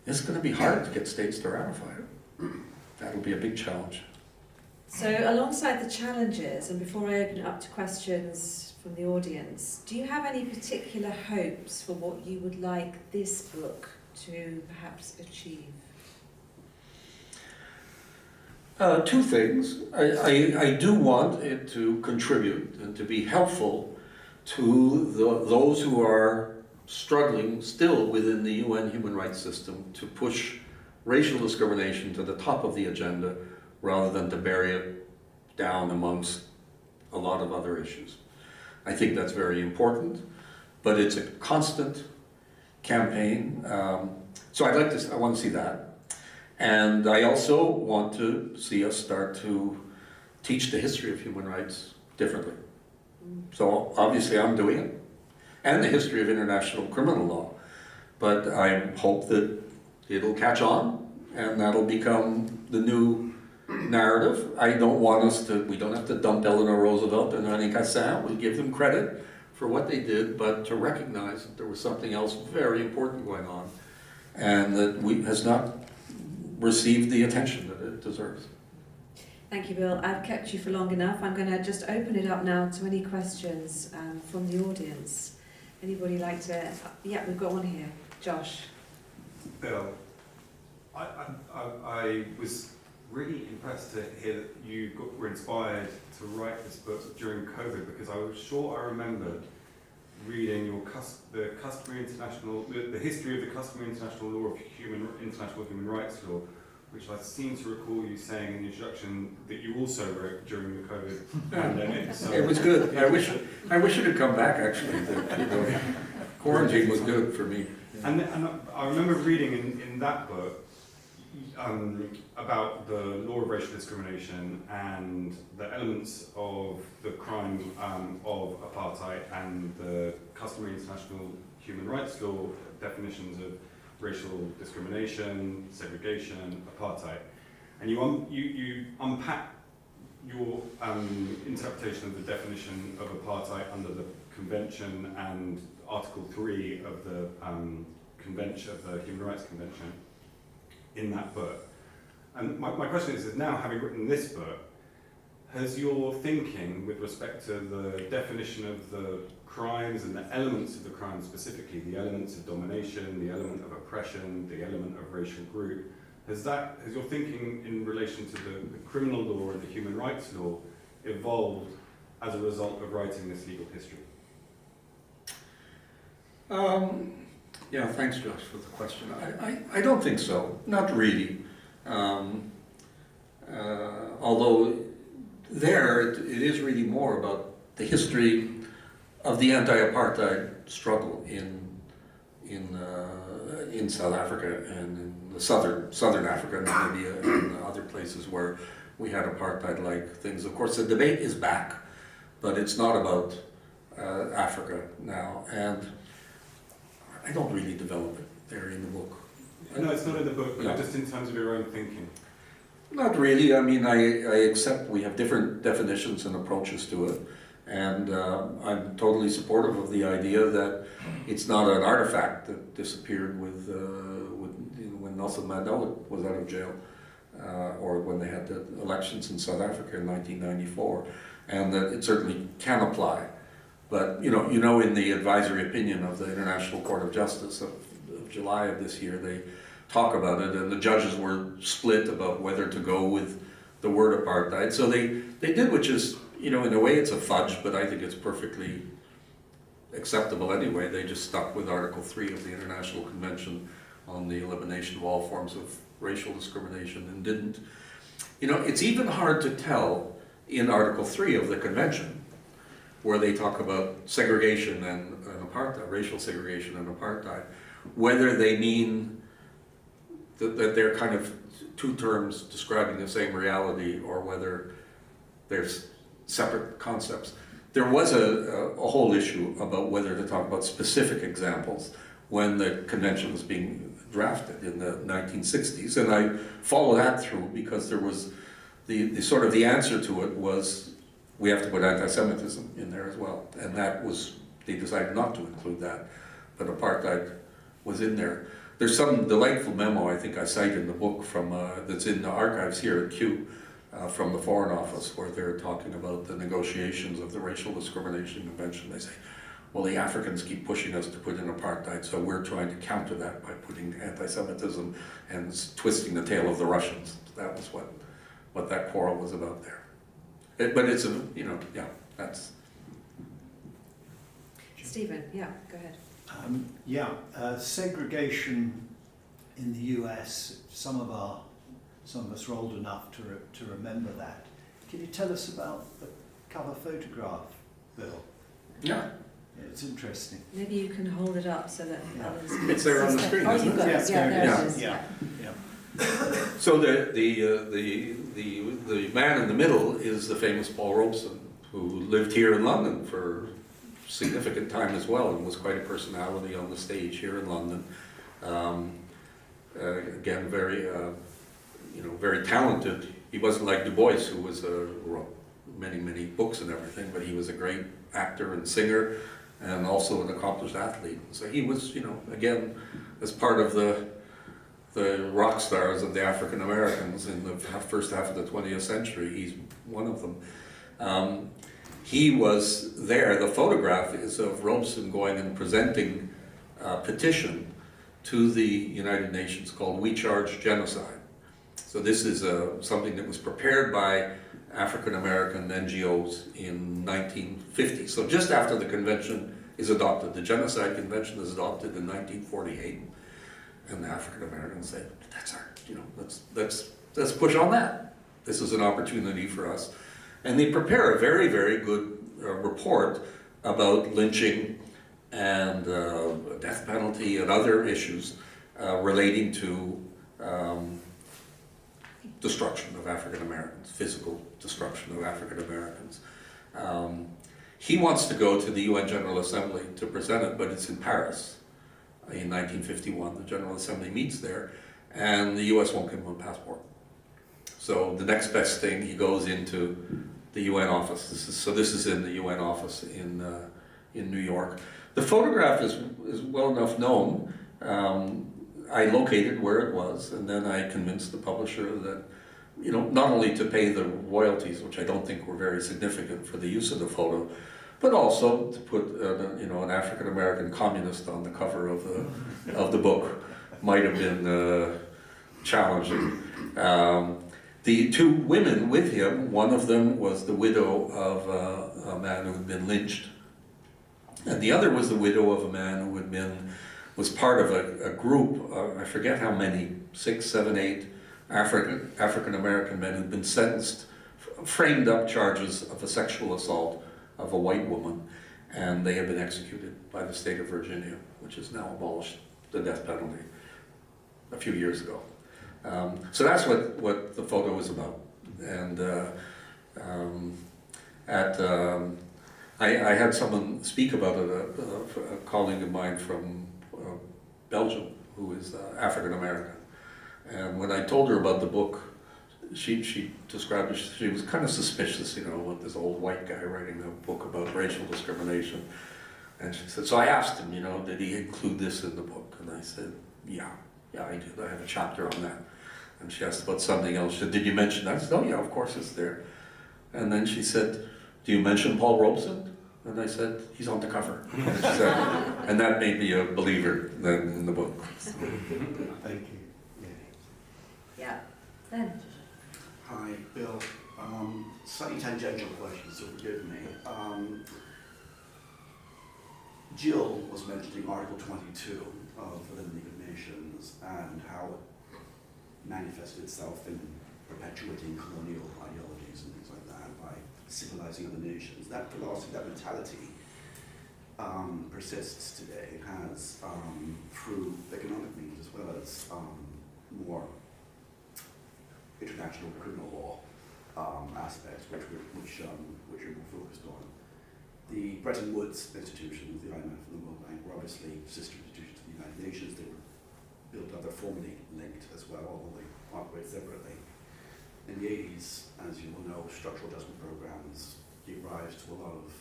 it's going to be hard to get states to ratify it. That'll be a big challenge.
So alongside the challenges, and before I open it up to questions from the audience, do you have any particular hopes for what you would like this book to perhaps achieve?
Two things. I do want it to contribute and to be helpful to those who are struggling still within the UN human rights system to push racial discrimination to the top of the agenda rather than to bury it down amongst a lot of other issues. I think that's very important, but it's a constant campaign. So I want to see that. And I also want to see us start to teach the history of human rights differently. So obviously I'm doing it, and the history of international criminal law. But I hope that it'll catch on, and that'll become the new narrative. I don't want we don't have to dump Eleanor Roosevelt and René Cassin. We give them credit for what they did, but to recognize that there was something else very important going on, and that has not received the attention that it deserves.
Thank you, Bill. I've kept you for long enough. I'm going to just open it up now to any questions from the audience. Anybody like to? Yeah, we've got one here. Josh.
Bill, I was really impressed to hear that you were inspired to write this book during COVID, because I was sure I remembered reading the history of the customary international law of international human rights law, which I seem to recall you saying in the introduction that you also wrote during the COVID pandemic. So
it was good. I wish it had come back, actually. Quarantine was good for me.
And I remember reading in that book about the law of racial discrimination and the elements of the crime of apartheid and the customary international human rights law definitions of racial discrimination, segregation, apartheid. And you unpack your interpretation of the definition of apartheid under the Convention and Article 3 of the Convention of the Human Rights Convention in that book. And my question is now, having written this book, has your thinking with respect to the definition of the crimes and the elements of the crimes, specifically the elements of domination, the element of oppression, the element of racial group, has your thinking in relation to the criminal law and the human rights law evolved as a result of writing this legal history?
Yeah, thanks, Josh, for the question. I don't think so. Not really. Although it is really more about the history of the anti-apartheid struggle in South Africa and in the southern Africa, Namibia, and other places where we had apartheid-like things. Of course, the debate is back, but it's not about Africa now, and I don't really develop it there in the book.
No, it's not in the book, but
no.
Just in terms of your own thinking.
Not really. I mean, I accept we have different definitions and approaches to it, and I'm totally supportive of the idea that it's not an artifact that disappeared with when Nelson Mandela was out of jail, or when they had the elections in South Africa in 1994, and that it certainly can apply. But you know, in the advisory opinion of the International Court of Justice of July of this year, they talk about it, and the judges were split about whether to go with the word apartheid. So they did, which is, in a way it's a fudge, but I think it's perfectly acceptable anyway. They just stuck with Article 3 of the International Convention on the Elimination of All Forms of Racial Discrimination, and didn't. It's even hard to tell in Article 3 of the Convention, where they talk about segregation and apartheid, racial segregation and apartheid, whether they mean that they're kind of two terms describing the same reality, or whether there's separate concepts. There was a whole issue about whether to talk about specific examples when the convention was being drafted in the 1960s, and I follow that through because there was the sort of the answer to it was we have to put anti-Semitism in there as well, and that was, they decided not to include that, but apartheid was in there. There's some delightful memo I think I cite in the book from that's in the archives here at Kew from the Foreign Office, where they're talking about the negotiations of the Racial Discrimination Convention. They say, well, the Africans keep pushing us to put in apartheid, so we're trying to counter that by putting anti-Semitism and twisting the tail of the Russians. That was what that quarrel was about there. But it's that's.
Stephen, yeah, go ahead.
Segregation in the US, some of us are old enough to remember that. Can you tell us about the cover photograph, Bill?
Yeah.
It's interesting.
Maybe you can hold it up so that others can
It's there on the screen,
Oh,
isn't
you've got
it?
it. Yeah, there
Yeah.
it is.
Yeah.
So the man in the middle is the famous Paul Robeson, who lived here in London for significant time as well, and was quite a personality on the stage here in London. Again, very very talented. He wasn't like Du Bois, who was wrote many books and everything, but he was a great actor and singer, and also an accomplished athlete. So he was, again, as part of the rock stars of the African Americans in the first half of the 20th century. He's one of them. He was there. The photograph is of Robeson going and presenting a petition to the United Nations called We Charge Genocide. So this is something that was prepared by African American NGOs in 1950. So just after the convention is adopted, the Genocide Convention is adopted in 1948, and the African Americans say, "That's our, let's push on that. This is an opportunity for us." And they prepare a very, very good report about lynching and death penalty and other issues relating to destruction of African Americans, physical destruction of African Americans. He wants to go to the UN General Assembly to present it, but it's in Paris in 1951. The General Assembly meets there, and the US won't give him a passport. So the next best thing, he goes into the UN office. This is in the UN office in New York. The photograph is well enough known. I located where it was, and then I convinced the publisher that, not only to pay the royalties, which I don't think were very significant for the use of the photo, but also to put an African American communist on the cover of the book might have been challenging. The two women with him, one of them was the widow of a man who had been lynched, and the other was the widow of a man who was part of a group, I forget how many, 6, 7, 8 African American men who'd been sentenced, framed up charges of a sexual assault of a white woman, and they had been executed by the state of Virginia, which has now abolished the death penalty a few years ago. So that's what the photo is about. And I had someone speak about it, a colleague of mine from Belgium, who is African American. And when I told her about the book, she described it, she was kind of suspicious, you know, with this old white guy writing a book about racial discrimination. And she said, so I asked him, you know, did he include this in the book? And I said, yeah, I did. I have a chapter on that. And she asked about something else. She said, did you mention that? I said, oh yeah, of course it's there. And then she said, do you mention Paul Robeson? And I said, he's on the cover. And she said, and that made me a believer then in the book. So.
Thank you.
Yeah. Ben.
Hi, Bill. Slightly tangential question, so forgive me. Jill was mentioning Article 22 of the League of Nations and how it manifested itself in perpetuating colonial ideologies and things like that by civilizing other nations. That philosophy, that mentality persists today, has through economic means as well as more international criminal law aspects, which you're more focused on. The Bretton Woods institutions, the IMF and the World Bank, were obviously sister institutions of the United Nations. They were built up, they're formally linked as well, although they operate separately. In the 80s, as you will know, structural adjustment programs gave rise to a lot of,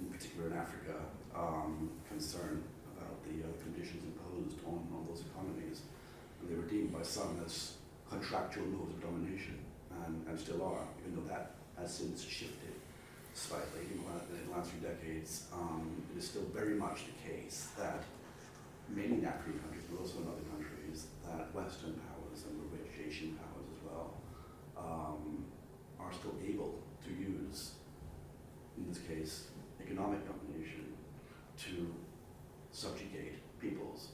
in particular in Africa, concern about the conditions imposed on those economies. And they were deemed by some as contractual modes of domination, and still are, even though that has since shifted slightly in the last few decades. It is still very much the case that mainly in African countries, but also in other countries, that Western powers and the rich Asian powers as well are still able to use, in this case, economic domination to subjugate peoples.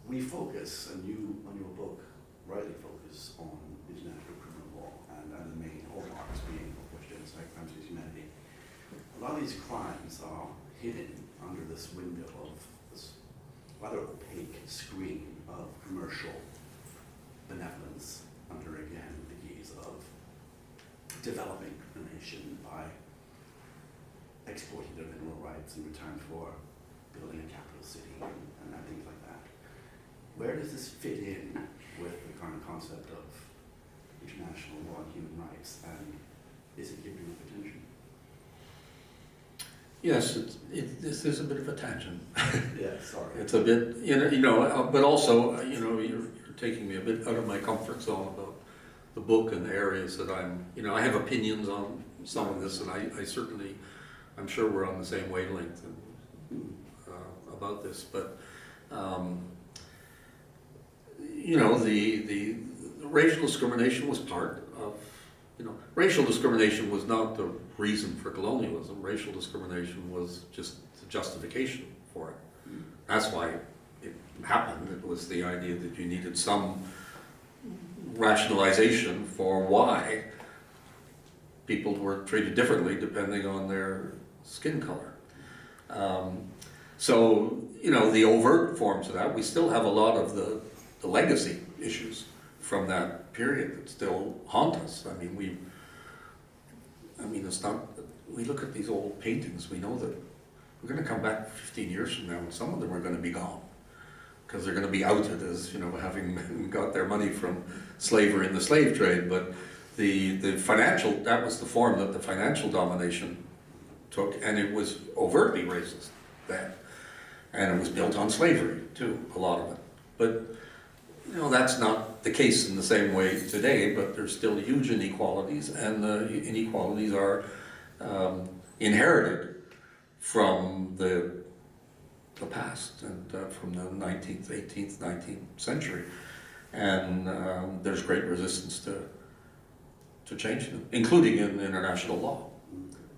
We focus, and you on your book rightly focus on international criminal law and the main hallmarks being genocide, crimes against humanity. A lot of these crimes are hidden under this window of this rather opaque screen of commercial benevolence under, again, the guise of developing a nation by exporting their mineral rights in return for building a capital city and things like that. Where does this fit in with the current concept of international law and human rights, and is it giving enough attention?
Yes, this is a bit of a tangent.
Yeah, sorry.
It's a bit, you know, but also, you know, you're taking me a bit out of my comfort zone about the book and the areas that I have opinions on some of this, and I certainly, I'm sure we're on the same wavelength about this, but you know, the racial discrimination was part of, you know, racial discrimination was not the reason for colonialism. Racial discrimination was just the justification for it. That's why it happened. It was the idea that you needed some rationalization for why people were treated differently depending on their skin color. So, you know, the overt forms of that, we still have a lot of the legacy issues from that period that still haunt us. I mean, it's not, we look at these old paintings, we know that we're going to come back 15 years from now and some of them are going to be gone because they're going to be outed as, you know, having got their money from slavery and the slave trade. But the financial, that was the form that the financial domination took, and it was overtly racist then. And it was built on slavery too, a lot of it. But you know, that's not the case in the same way today, but there's still huge inequalities, and the inequalities are inherited from the past and from the 19th, 18th, 19th century. And there's great resistance to change them, including in international law.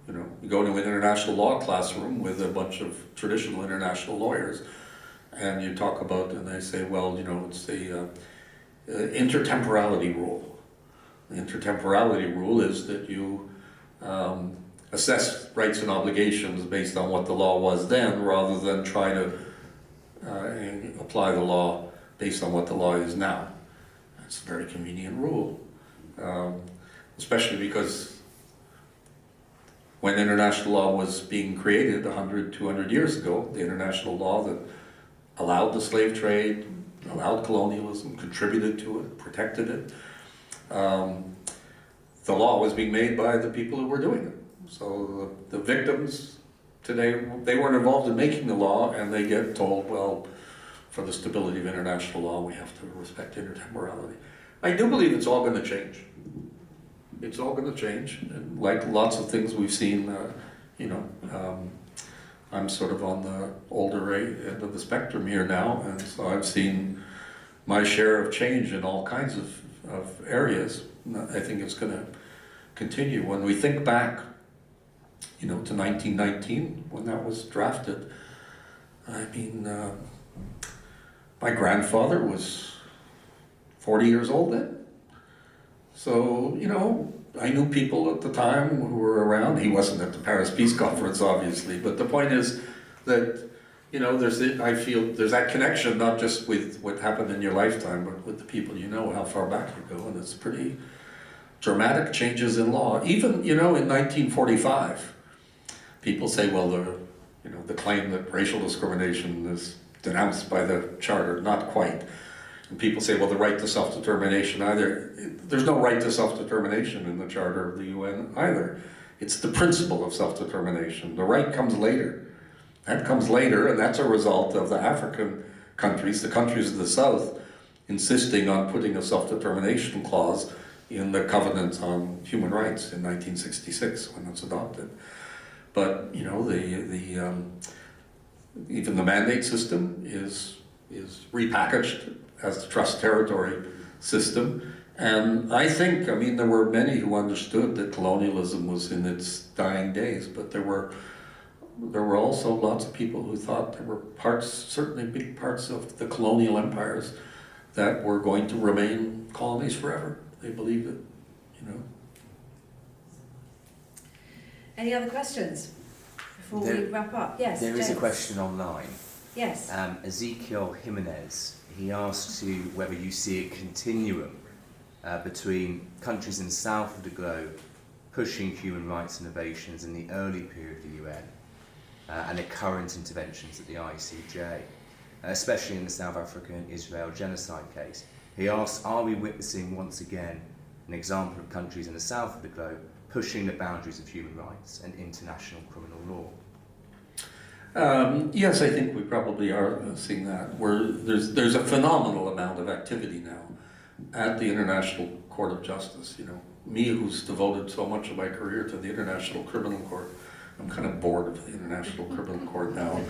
You know, you go to an international law classroom with a bunch of traditional international lawyers, and you talk about, and they say, well, you know, it's the intertemporality rule. The intertemporality rule is that you assess rights and obligations based on what the law was then, rather than try to apply the law based on what the law is now. That's a very convenient rule, especially because when international law was being created 100, 200 years ago, the international law that allowed the slave trade, allowed colonialism, contributed to it, protected it. The law was being made by the people who were doing it. So the victims today, they weren't involved in making the law, and they get told, well, for the stability of international law, we have to respect intertemporality. I do believe it's all going to change. It's all going to change. And like lots of things we've seen, I'm sort of on the older end of the spectrum here now, and so I've seen my share of change in all kinds of areas. I think it's going to continue. When we think back, to 1919, when that was drafted, I mean, my grandfather was 40 years old then. So, I knew people at the time who were around. He wasn't at the Paris Peace Conference, obviously, but the point is that, I feel there's that connection, not just with what happened in your lifetime, but with the people how far back you go, and it's pretty dramatic changes in law. Even, in 1945, people say, well, the claim that racial discrimination is denounced by the Charter, not quite. And people say, well, the right to self-determination either. There's no right to self-determination in the Charter of the UN either. It's the principle of self-determination. The right comes later. That comes later, and that's a result of the African countries, the countries of the South, insisting on putting a self-determination clause in the Covenant on Human Rights in 1966 when it's adopted. But, even the mandate system is repackaged as the trust territory system. And I think, there were many who understood that colonialism was in its dying days, but there were also lots of people who thought there were certainly big parts of the colonial empires that were going to remain colonies forever. They believed it,
Any other questions before we wrap up? Yes,
There is a
James.
question online.
Yes.
Ezekiel Jimenez, he asks you whether you see a continuum between countries in the south of the globe pushing human rights innovations in the early period of the UN and the current interventions at the ICJ, especially in the South African Israel genocide case. He asks, are we witnessing once again an example of countries in the south of the globe pushing the boundaries of human rights and international criminal law?
Yes, I think we probably are seeing that. There's a phenomenal amount of activity now at the International Court of Justice. Me, who's devoted so much of my career to the International Criminal Court, I'm kind of bored of the International Criminal Court now.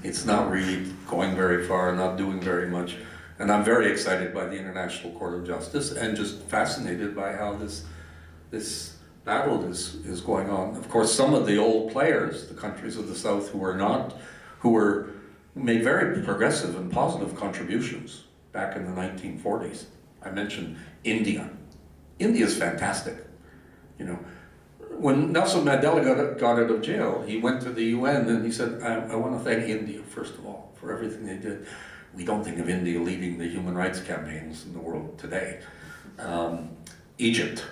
It's not really going very far, not doing very much. And I'm very excited by the International Court of Justice and just fascinated by how this battle is going on. Of course, some of the old players, the countries of the South who made very progressive and positive contributions back in the 1940s. I mentioned India. India's fantastic. When Nelson Mandela got out of jail, he went to the UN and he said, I want to thank India, first of all, for everything they did. We don't think of India leading the human rights campaigns in the world today. Egypt.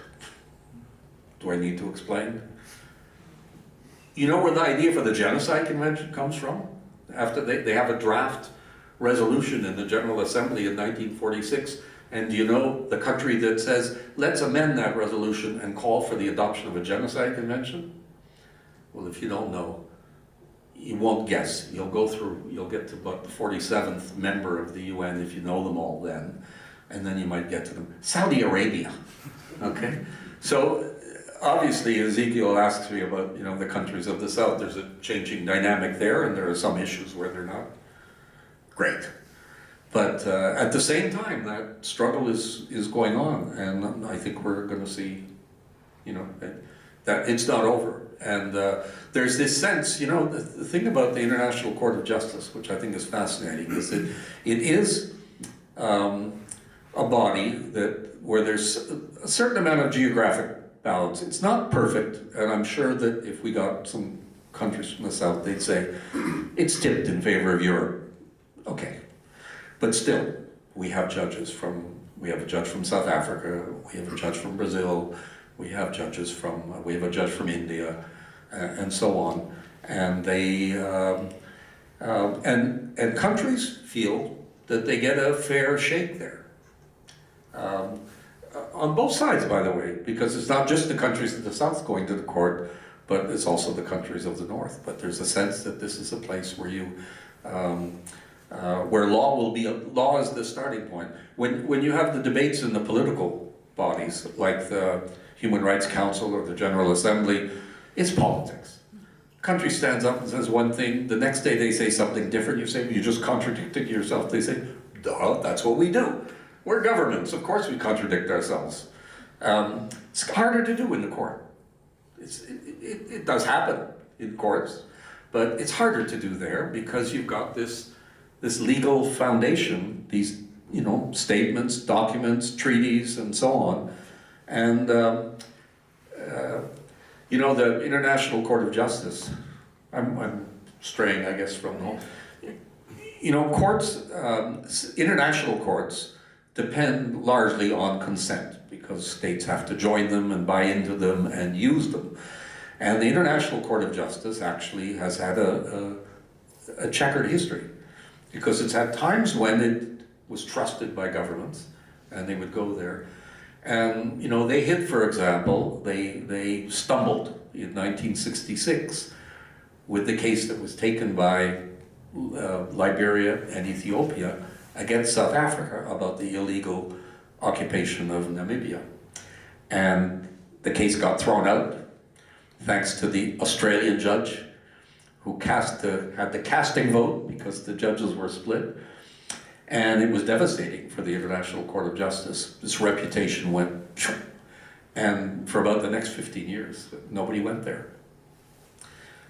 Do I need to explain? You know where the idea for the Genocide Convention comes from? After they have a draft resolution in the General Assembly in 1946, and do you know the country that says, let's amend that resolution and call for the adoption of a Genocide Convention? Well, if you don't know, you won't guess. You'll get to about the 47th member of the UN if you know them all then, and then you might get to them. Saudi Arabia, okay? So, obviously, Ezekiel asks me about, the countries of the South. There's a changing dynamic there, and there are some issues where they're not great. But at the same time, that struggle is going on, and I think we're going to see, that it's not over. And there's this sense, the thing about the International Court of Justice, which I think is fascinating, is that it is a body where there's a certain amount of geographic balance. It's not perfect, and I'm sure that if we got some countries from the South, they'd say, it's tipped in favor of Europe. Okay. But still, we have a judge from South Africa, we have a judge from Brazil, we have a judge from India, and so on. And they, and countries feel that they get a fair shake there. On both sides, by the way, because it's not just the countries of the south going to the court, but it's also the countries of the north. But there's a sense that this is a place where you, where law is the starting point. When you have the debates in the political bodies, like the Human Rights Council or the General Assembly, it's politics. Country stands up and says one thing, the next day they say something different, you say, you just contradicted yourself. They say, duh, that's what we do. We're governments, of course we contradict ourselves. It's harder to do in the court. It does happen in courts, but it's harder to do there because you've got this legal foundation, these statements, documents, treaties, and so on. And the International Court of Justice, I'm straying, I guess, from courts, international courts depend largely on consent because states have to join them and buy into them and use them. And the International Court of Justice actually has had a checkered history because it's had times when it was trusted by governments and they would go there. And, they hit, for example, they stumbled in 1966 with the case that was taken by Liberia and Ethiopia against South Africa about the illegal occupation of Namibia. And the case got thrown out thanks to the Australian judge who had the casting vote because the judges were split. And it was devastating for the International Court of Justice. Its reputation went, and for about the next 15 years, nobody went there.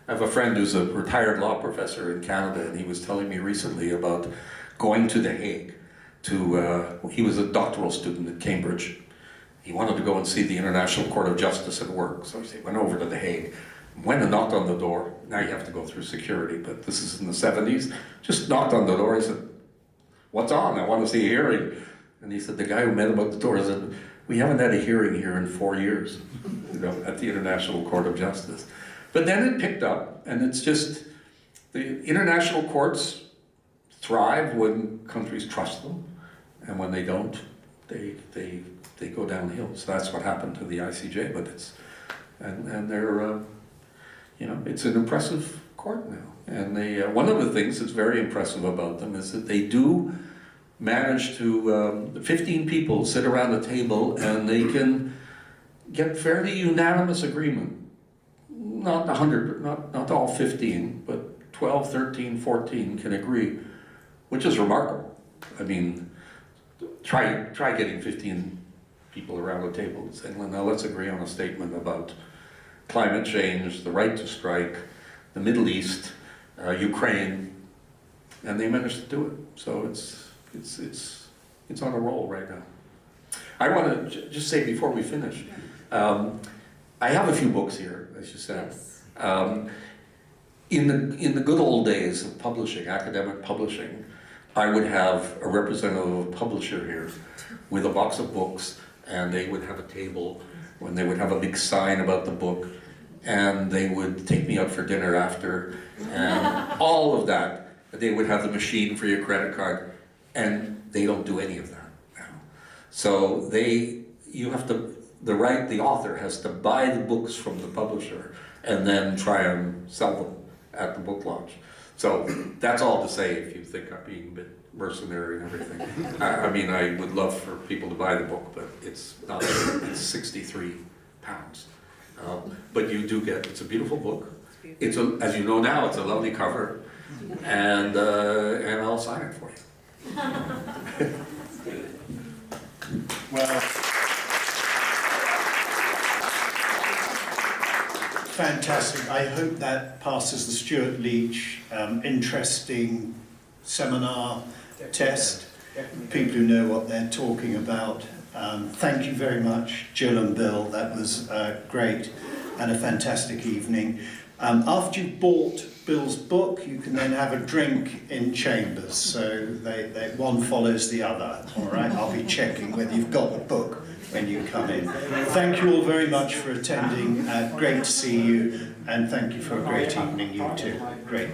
I have a friend who's a retired law professor in Canada, and he was telling me recently about going to The Hague he was a doctoral student at Cambridge. He wanted to go and see the International Court of Justice at work, so he went over to The Hague, went and knocked on the door. Now you have to go through security, but this is in the 70s. Just knocked on the door, he said, "What's on? I want to see a hearing." And he said, the guy who met him at the door said, "We haven't had a hearing here in 4 years, at the International Court of Justice." But then it picked up, and it's just, the international courts thrive when countries trust them, and when they don't, they go downhill. So that's what happened to the ICJ, but they're, it's an impressive court now. And one of the things that's very impressive about them is that they do manage to, 15 people sit around a table and they can get fairly unanimous agreement. Not 100, not all 15, but 12, 13, 14 can agree, which is remarkable. I mean, try getting 15 people around a table and saying, well, now let's agree on a statement about climate change, the right to strike, the Middle East, Ukraine, and they managed to do it. So it's on a roll right now. I want to just say before we finish, I have a few books here, as you said.
Yes.
In the good old days of publishing, academic publishing, I would have a representative of a publisher here with a box of books, and they would have a table when they would have a big sign about the book, and they would take me out for dinner after, and all of that. They would have the machine for your credit card, and they don't do any of that now. So the author has to buy the books from the publisher and then try and sell them at the book launch. So that's all to say, if you think I'm being a bit mercenary and everything. I mean, I would love for people to buy the book, but it's not, it's £63. But you do get, it's a beautiful book. It's as you know now, it's a lovely cover, and I'll sign it for you.
Well, fantastic. I hope that passes the Stuart Leach interesting seminar test. People who know what they're talking about. Thank you very much, Jill and Bill. That was great and a fantastic evening. After you've bought Bill's book, you can then have a drink in Chambers. So one follows the other. All right, I'll be checking whether you've got the book when you come in. Thank you all very much for attending. Great to see you, and thank you for a great evening, you too. Great.